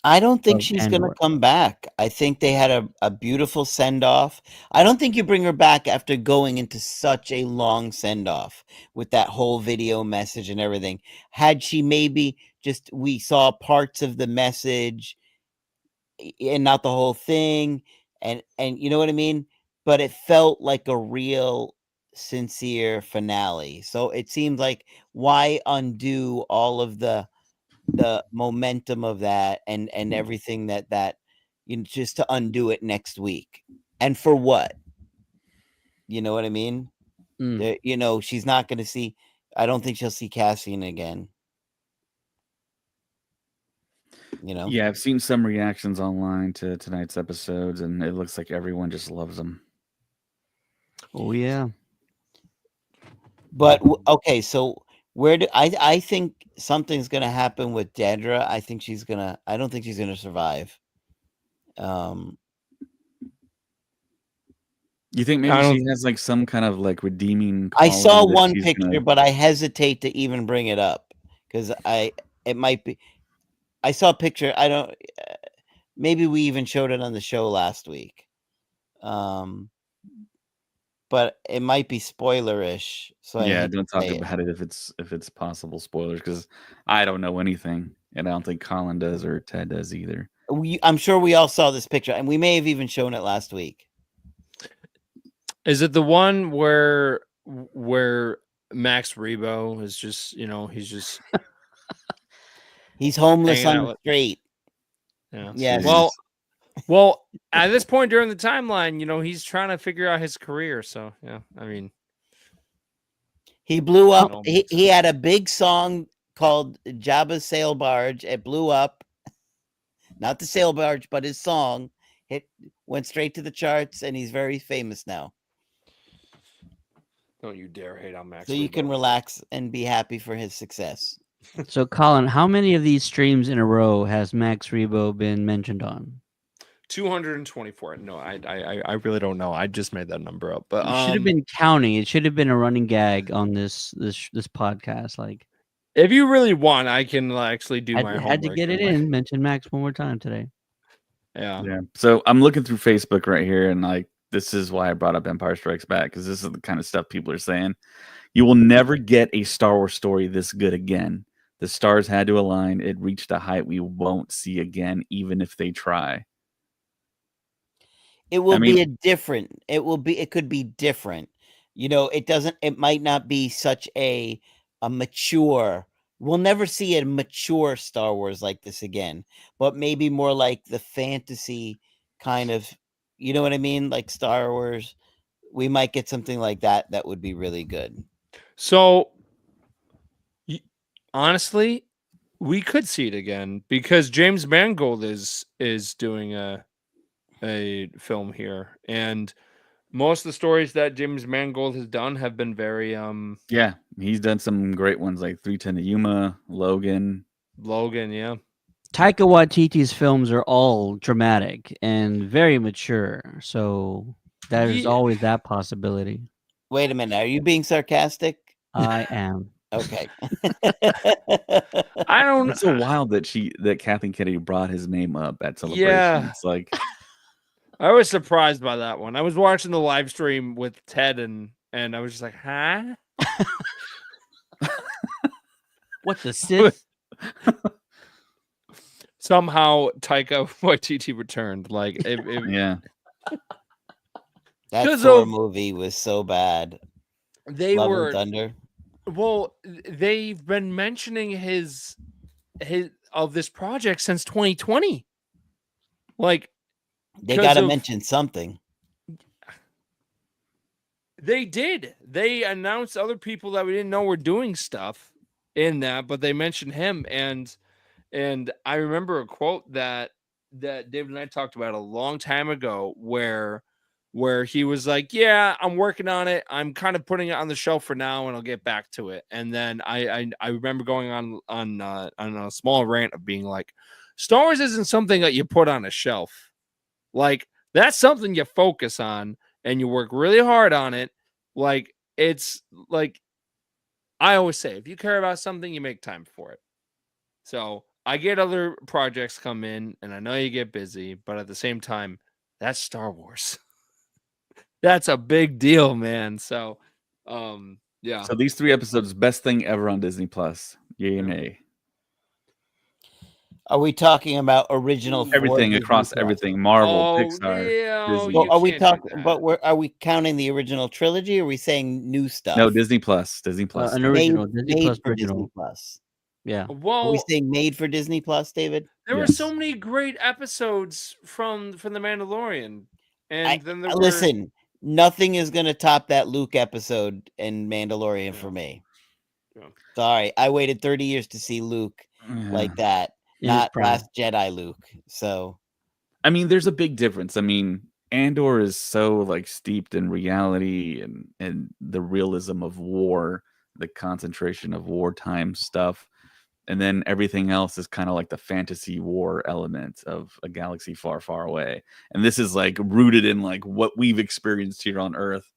I don't think she's going to come back. I think they had a beautiful send-off. I don't think you bring her back after going into such a long send-off with that whole video message and everything. Had she maybe we saw parts of the message and not the whole thing, and you know what I mean? But it felt like a real sincere finale. So it seemed like, why undo all of the the momentum of that and everything that just to undo it next week. And for what? You know what I mean? She's not going to see. I don't think she'll see Cassian again. Yeah, I've seen some reactions online to tonight's episodes, and it looks like everyone just loves them. Oh yeah. But okay, so where do I think something's going to happen with Dedra? I don't think she's going to survive. You think maybe she has like some kind of like redeeming I saw one picture, but I hesitate to even bring it up because it might be. I saw a picture. I don't. Maybe we even showed it on the show last week. But it might be spoilerish. So yeah, don't talk about it if it's possible spoilers, because I don't know anything, and I don't think Colin does or Ted does either. I'm sure we all saw this picture, and we may have even shown it last week. Is it the one where Max Rebo is just, he's just he's homeless on the street. Yeah. Yes. Well, at this point during the timeline, he's trying to figure out his career. So yeah, I mean, he blew up. He had a big song called Jabba's Sail Barge. It blew up. Not the sail barge, but his song. It went straight to the charts, and he's very famous now. Don't you dare hate on Max. So you can relax and be happy for his success. So, Colin, how many of these streams in a row has Max Rebo been mentioned on? 224. No, I really don't know. I just made that number up. But you should have been counting. It should have been a running gag on this podcast. Like, if you really want, I can actually do my homework. Had to get it in. Mention Max one more time today. Yeah. So I'm looking through Facebook right here, and like, this is why I brought up Empire Strikes Back, because this is the kind of stuff people are saying. You will never get a Star Wars story this good again. The stars had to align. It reached a height we won't see again, even if they try. It will be different. It could be different. It might not be such a mature. We'll never see a mature Star Wars like this again, but maybe more like the fantasy kind of, you know what I mean? Like Star Wars. We might get something like that. That would be really good. So honestly, we could see it again because James Mangold is doing a film here, and most of the stories that James Mangold has done have been very yeah, he's done some great ones like 3:10 to Yuma, Logan, yeah. Taika Waititi's films are all dramatic and very mature, so there's always that possibility. Wait a minute, are you being sarcastic? I am. Okay. I don't. It's so wild that Kathleen Kennedy brought his name up at Celebration. Yeah. It's like, I was surprised by that one. I was watching the live stream with Ted, and I was just like, huh? What the Sith? Somehow Taika Waititi returned. Like, yeah. That Thor movie was so bad. Love and Thunder. Well, they've been mentioning his of this project since 2020. Like, they got to mention something. They did. They announced other people that we didn't know were doing stuff in that, but they mentioned him. And I remember a quote that David and I talked about a long time ago where he was like, yeah, I'm working on it. I'm kind of putting it on the shelf for now, and I'll get back to it. And then I remember going on a small rant of being like, Star Wars isn't something that you put on a shelf. Like, that's something you focus on and you work really hard on it. Like, it's like, I always say, if you care about something, you make time for it. So I get other projects come in, and I know you get busy, but at the same time, that's Star Wars. That's a big deal, man. So, yeah. So these 3 episodes, best thing ever on Disney Plus. Yay or nay? Are we talking about original? Everything across everything, Marvel, Pixar. Yeah, Disney. Are we talking? But are we counting the original trilogy? Or are we saying new stuff? No, Disney Plus. Disney Plus. An original. Disney Plus original. Yeah. Are we Well, saying made for Disney Plus, David? there were so many great episodes from The Mandalorian, and then there were. Listen, nothing is going to top that Luke episode in Mandalorian for me. Yeah. Sorry, I waited 30 years to see Luke like that, not Last Jedi Luke. So, I mean, there's a big difference. I mean, Andor is so like steeped in reality and the realism of war, the concentration of wartime stuff. And then everything else is kind of like the fantasy war element of a galaxy far, far away. And this is like rooted in like what we've experienced here on Earth.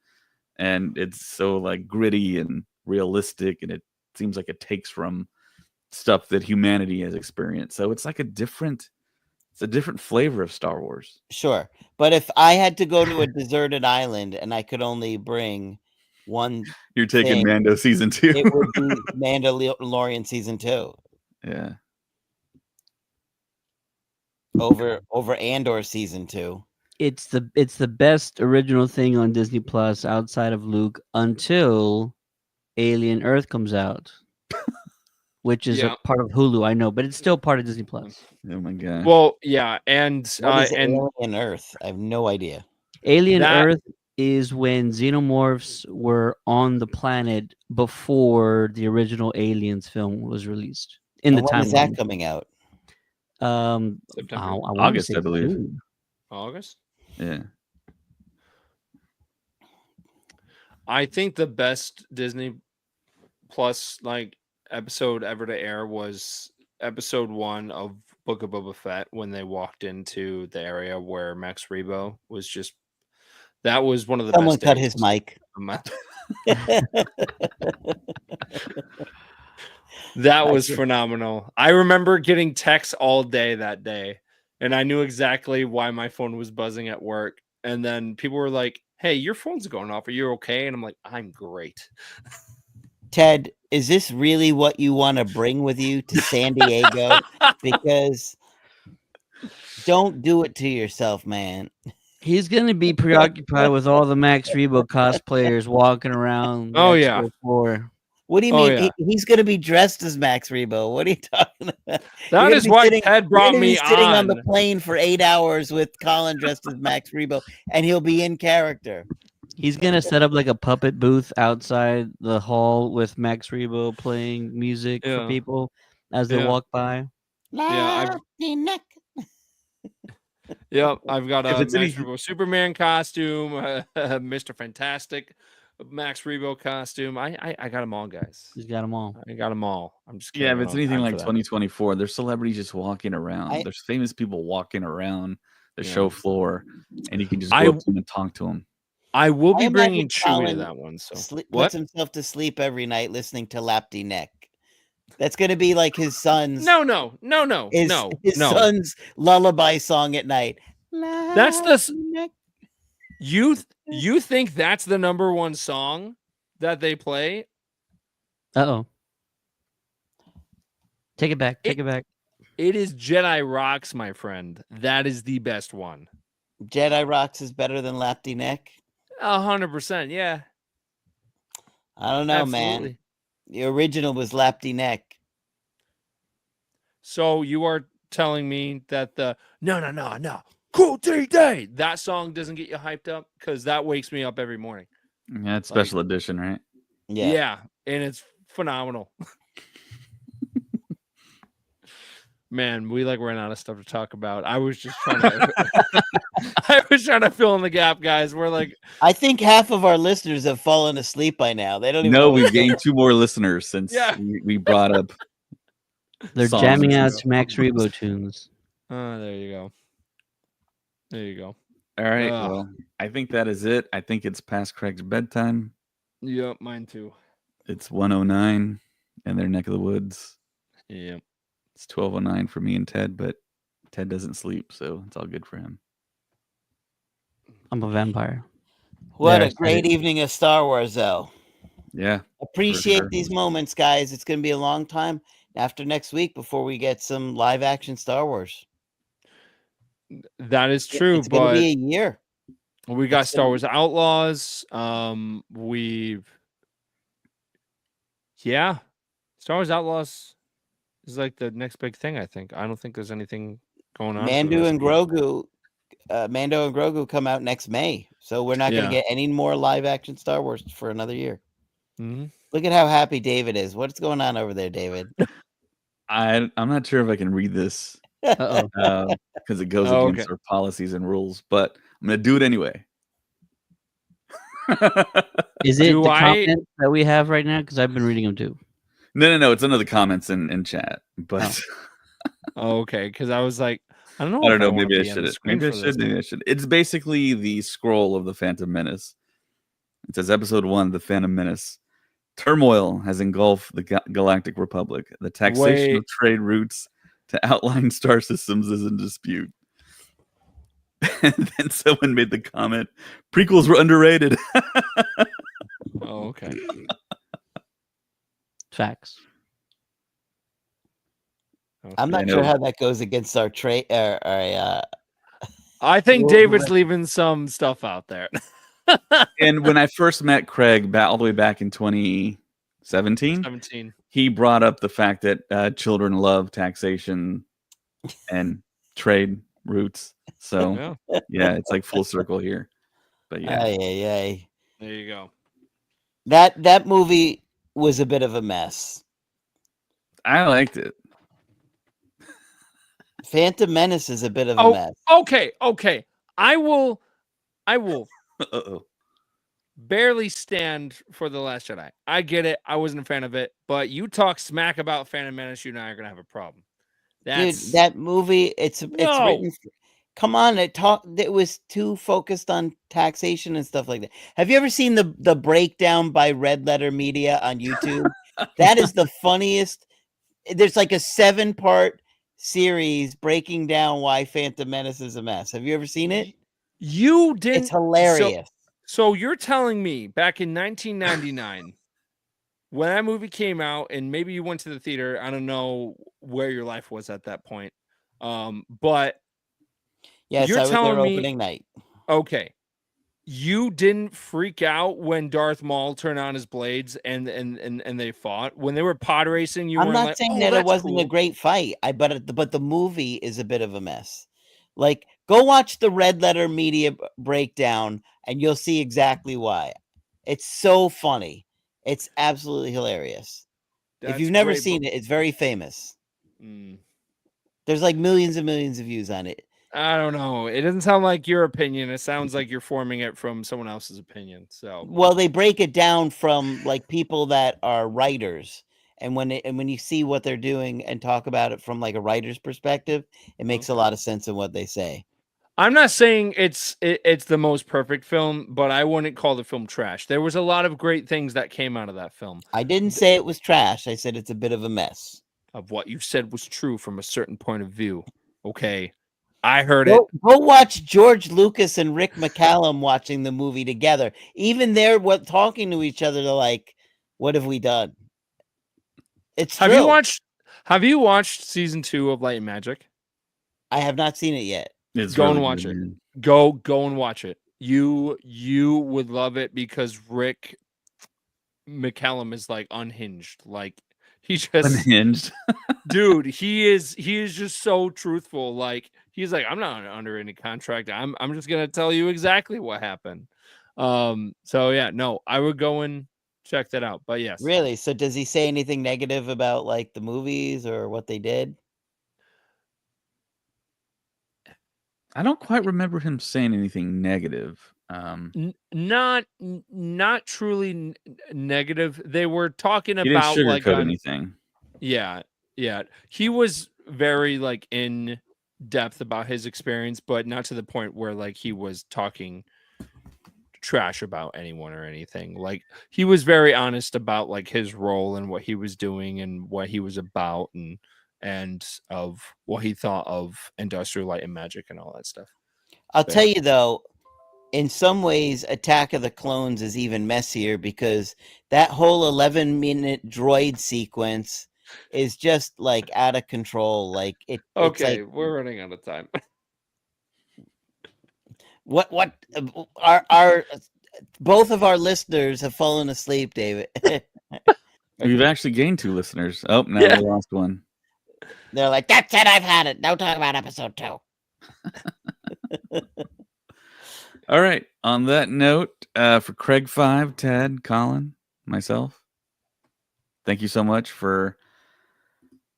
And it's so like gritty and realistic. And it seems like it takes from stuff that humanity has experienced. So it's like a different flavor of Star Wars. Sure. But if I had to go to a deserted island and I could only bring one, you're taking Mando season 2. It would be Mandalorian season 2. Yeah. Over Andor season 2. It's the best original thing on Disney Plus outside of Luke until Alien Earth comes out, which is a part of Hulu. I know, but it's still part of Disney Plus. Oh my god. Well, yeah, and Alien Earth? I have no idea. Alien Earth is when xenomorphs were on the planet before the original Aliens film was released. In the time, when is that coming out? September, August, I believe. August. Yeah. I think the best Disney Plus like episode ever to air was episode 1 of Book of Boba Fett when they walked into the area where Max Rebo was just. That was one of the Someone best. Someone cut his mic. That was phenomenal. I remember getting texts all day that day, and I knew exactly why my phone was buzzing at work. And then people were like, "Hey, your phone's going off. Are you okay?" And I'm like, "I'm great." Ted, is this really what you want to bring with you to San Diego? Because don't do it to yourself, man. He's going to be preoccupied with all the Max Rebo cosplayers walking around. Oh, yeah. Floor. What do you mean? He's going to be dressed as Max Rebo. What are you talking about? That is why Ted brought me sitting on the plane for 8 hours with Colin dressed as Max Rebo, and he'll be in character. He's going to set up like a puppet booth outside the hall with Max Rebo playing music for people as they walk by. Yep, I've got a Max Rebo Superman costume, Mr. Fantastic Max Rebo costume. I got them all, guys. He's got them all. I got them all. I'm just kidding. Yeah, if it's anything like 2024, there's celebrities just walking around. There's famous people walking around the show floor, and you can just go up to them and talk to them. I will be bringing Chewie to that one. So puts himself to sleep every night listening to Lapty Neck. That's going to be like his son's. No. His son's lullaby song at night. That's the. You think that's the number one song that they play? Uh-oh. Take it back. It is Jedi Rocks, my friend. That is the best one. Jedi Rocks is better than Lapty Neck? 100%, yeah. I don't know, man. The original was Lapty Neck. So you are telling me that the no cool day that song doesn't get you hyped up? Because that wakes me up every morning. Yeah, it's special edition, right? Yeah, and it's phenomenal. Man, we ran out of stuff to talk about. I was just trying to fill in the gap, guys. We're like, I think half of our listeners have fallen asleep by now. They don't even know. We've gained 2 more listeners since we brought up. They're jamming out to Max Rebo tunes. There you go. All right. Well, I think that is it. I think it's past Craig's bedtime. Yep, mine too. It's 1:09 in their neck of the woods. Yep. It's 12:09 for me and Ted, but Ted doesn't sleep, so it's all good for him. I'm a vampire. What a great evening of Star Wars, though. Yeah. Appreciate these moments, guys. It's going to be a long time after next week before we get some live action Star Wars. That is true, it's going to be a year. We got Star Wars Outlaws. Star Wars Outlaws is like the next big thing. I think. I don't think there's anything going on. Mando and Grogu come out next May, so we're not going to get any more live action Star Wars for another year. Mm-hmm. Look at how happy David is. What's going on over there, David? I'm not sure if I can read this because it goes against our policies and rules, but I'm going to do it anyway. Is it the comments that we have right now? Because I've been reading them too. No. It's under the comments in chat. But okay, because I was like, I don't know. Maybe I should. Maybe I should. It's basically the scroll of the Phantom Menace. It says Episode 1, The Phantom Menace. Turmoil has engulfed the Galactic Republic. The taxation of trade routes to outlying star systems is in dispute. And then someone made the comment, prequels were underrated. Oh, okay. Facts. Okay. I'm not sure how that goes against our trade. I think David's leaving some stuff out there. And when I first met Craig all the way back in 2017, he brought up the fact that children love taxation and trade routes. So yeah, it's like full circle here. But yeah. There you go. That movie was a bit of a mess. I liked it. Phantom Menace is a bit of a mess. Okay. I will barely stand for The Last Jedi. I get it. I wasn't a fan of it, but you talk smack about Phantom Menace, you and I are gonna have a problem. Dude, that movie, it's written. Come on, it was too focused on taxation and stuff like that. Have you ever seen the breakdown by Red Letter Media on YouTube? That is the funniest. There's like a 7-part series breaking down why Phantom Menace is a mess. Have you ever seen it? You didn't. It's hilarious. So you're telling me back in 1999, when that movie came out, and maybe you went to the theater, I don't know where your life was at that point, but yes, you're I was telling there me opening night. Okay, you didn't freak out when Darth Maul turned on his blades and they fought when they were pod racing. I'm not saying that it wasn't a great fight. But the movie is a bit of a mess. Like, go watch the Red Letter Media breakdown, and you'll see exactly why. It's so funny. It's absolutely hilarious. If you've never seen it, it's very famous. There's like millions and millions of views on it. I don't know. It doesn't sound like your opinion. It sounds like you're forming it from someone else's opinion. So, well, they break it down from like people that are writers, and when you see what they're doing and talk about it from like a writer's perspective, it makes a lot of sense in what they say. I'm not saying it's the most perfect film, but I wouldn't call the film trash. There was a lot of great things that came out of that film. I didn't say it was trash. I said it's a bit of a mess. Of what you said was true from a certain point of view. Okay. I heard it. Go watch George Lucas and Rick McCallum watching the movie together. Even they're talking to each other. They're like, "What have we done?" It's Have you watched season 2 of Light and Magic? I have not seen it yet. Go and watch it. Go and watch it. You would love it because Rick McCallum is like unhinged. Like he just unhinged. Dude, he is just so truthful. Like he's like, I'm not under any contract. I'm just gonna tell you exactly what happened. So yeah, no, I would go and check that out. But yes. Really? So does he say anything negative about like the movies or what they did? I don't quite remember him saying anything negative. Not truly negative. They were talking he about didn't like anything. Yeah. He was very like in depth about his experience, but not to the point where like he was talking trash about anyone or anything. Like he was very honest about like his role and what he was doing and what he was about and of what he thought of Industrial Light and Magic and all that stuff. I'll tell you though, in some ways, Attack of the Clones is even messier because that whole 11-minute droid sequence is just like out of control. Like it. Okay, it's like, we're running out of time. What our both of our listeners have fallen asleep, David. We've actually gained 2 listeners. Oh, now we lost one. They're like, that's it, I've had it. Don't talk about episode 2. All right. On that note, for Craig 5, Ted, Colin, myself, thank you so much for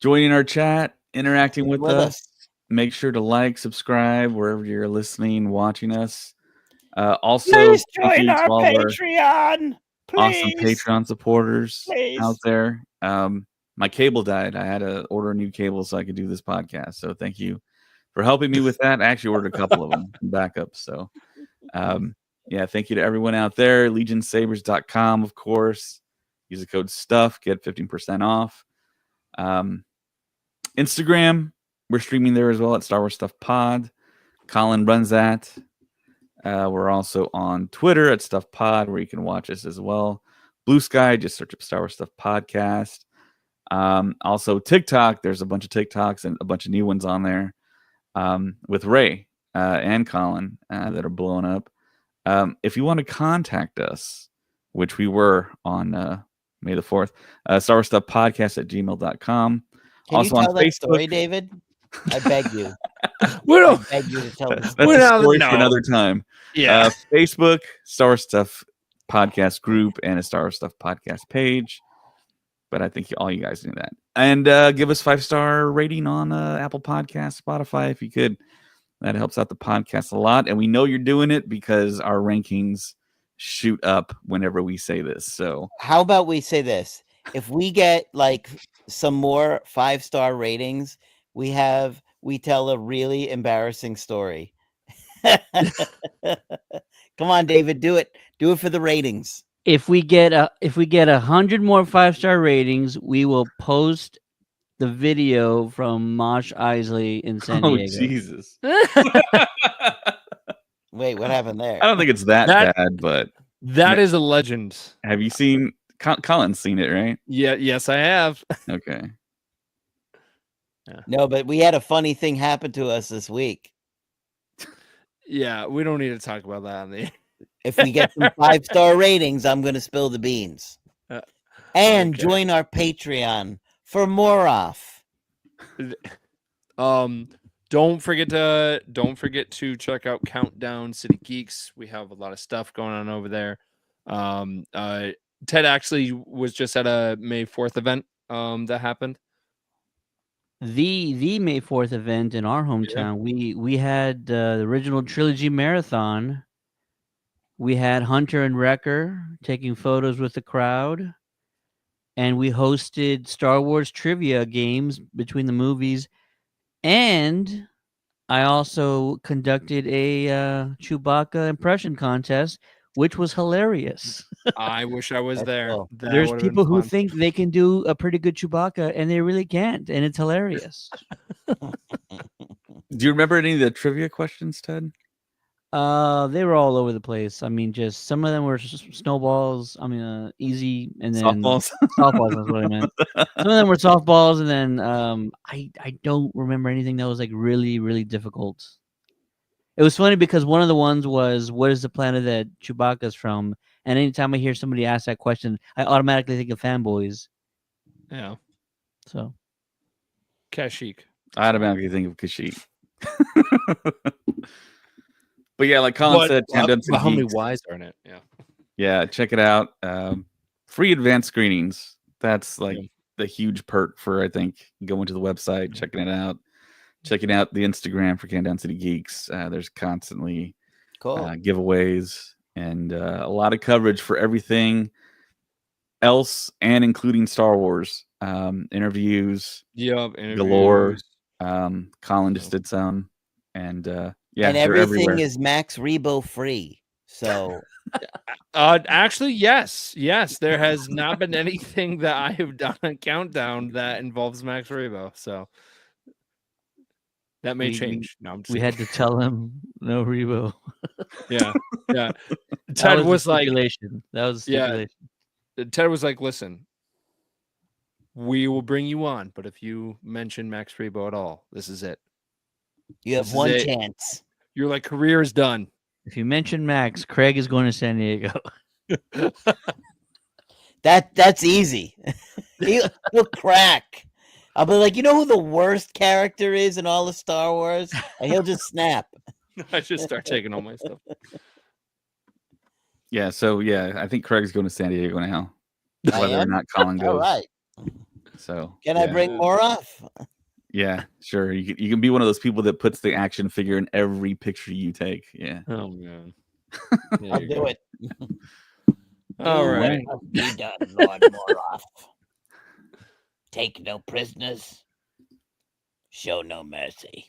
joining our chat, interacting with us. Make sure to like, subscribe wherever you're listening, watching us. Also, please join our Patreon. Awesome Patreon supporters out there. My cable died. I had to order a new cable so I could do this podcast. So thank you for helping me with that. I actually ordered a couple of them backups. So yeah, thank you to everyone out there. LegionSabers.com, of course. Use the code STUFF, get 15% off. Instagram, we're streaming there as well at Star Wars Stuff Pod. Colin runs that. We're also on Twitter at Stuff Pod, where you can watch us as well. Blue Sky, just search up Star Wars Stuff Podcast. Also TikTok, there's a bunch of TikToks and a bunch of new ones on there with Ray and Colin that are blowing up. If you want to contact us, which we were on May the 4th, Star Wars Stuff Podcast at gmail.com. Can also you tell on that Facebook. story, David? I beg you. I beg you to tell the That's story. a story for another time. Yeah. Facebook, Star Wars Stuff Podcast group, and a Star Wars Stuff Podcast page. But I think all you guys knew that. And give us 5-star rating on Apple Podcasts, Spotify, if you could. That helps out the podcast a lot. And we know you're doing it because our rankings shoot up whenever we say this. So how about we say this? If we get like some more 5-star ratings, we tell a really embarrassing story. Come on, David, do it. Do it for the ratings. If we get 100 more 5-star ratings, we will post the video from Mosh Isley in San Diego. Oh, Jesus. Wait, what happened there? I don't think it's that bad, but that is a legend. Have you seen Colin's seen it, right? Yeah, yes, I have. Okay. Yeah. No, but we had a funny thing happen to us this week. Yeah, we don't need to talk about that on the If we get some 5-star ratings, I'm going to spill the beans. And join our Patreon for more off. Don't forget to check out Countdown City Geeks. We have a lot of stuff going on over there. Ted actually was just at a May 4th event that happened. The May 4th event in our hometown. Yeah. We had the original trilogy marathon. We had Hunter and Wrecker taking photos with the crowd. And we hosted Star Wars trivia games between the movies. And I also conducted a Chewbacca impression contest, which was hilarious. I wish I was there. Cool. There's people who think they can do a pretty good Chewbacca, and they really can't, and it's hilarious. Do you remember any of the trivia questions, Ted? They were all over the place. I mean, just some of them were snowballs. I mean, easy, and then softballs. Softballs is what I meant. Some of them were softballs, and then I don't remember anything that was like really, really difficult. It was funny because one of the ones was, what is the planet that Chewbacca's from? And anytime I hear somebody ask that question, I automatically think of Fanboys. Yeah. So. Kashyyyk. I automatically think of Kashyyyk. But yeah, like Colin said, how many Y's are in it? Yeah. Yeah, check it out. Free advanced screenings. That's like the huge perk for, I think, going to the website, checking it out. Checking out the Instagram for Countdown City Geeks. There's constantly giveaways and a lot of coverage for everything else, and including Star Wars interviews. Galore. Colin just did some, and and everything is Max Rebo free. So, actually, yes, there has not been anything that I have done on Countdown that involves Max Rebo. So. That may change. No, we had to tell him no Rebo. Yeah. Ted was like, that was stipulation. Yeah. Ted was like, listen, we will bring you on, but if you mention Max Rebo at all, this is it. You have one chance. Your career is done. If you mention Max, Craig is going to San Diego. That's easy. He'll crack. I'll be like, you know who the worst character is in all of Star Wars? And he'll just snap. I just start taking all my stuff. Yeah, so I think Craig's going to San Diego now. I Whether or am? not Colin goes. All right. So Can I bring more off? Yeah, sure. You can be one of those people that puts the action figure in every picture you take. Yeah. Oh man. I'll do it. All right. Be done, Lord Moroff. Take no prisoners. Show no mercy.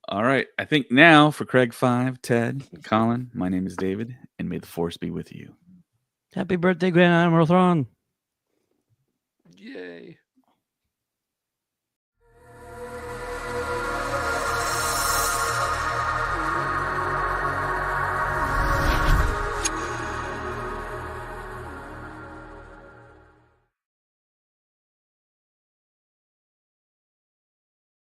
All right. I think now for Craig 5, Ted, Colin, my name is David, and may the force be with you. Happy birthday, Grand Admiral Thrawn. Yay.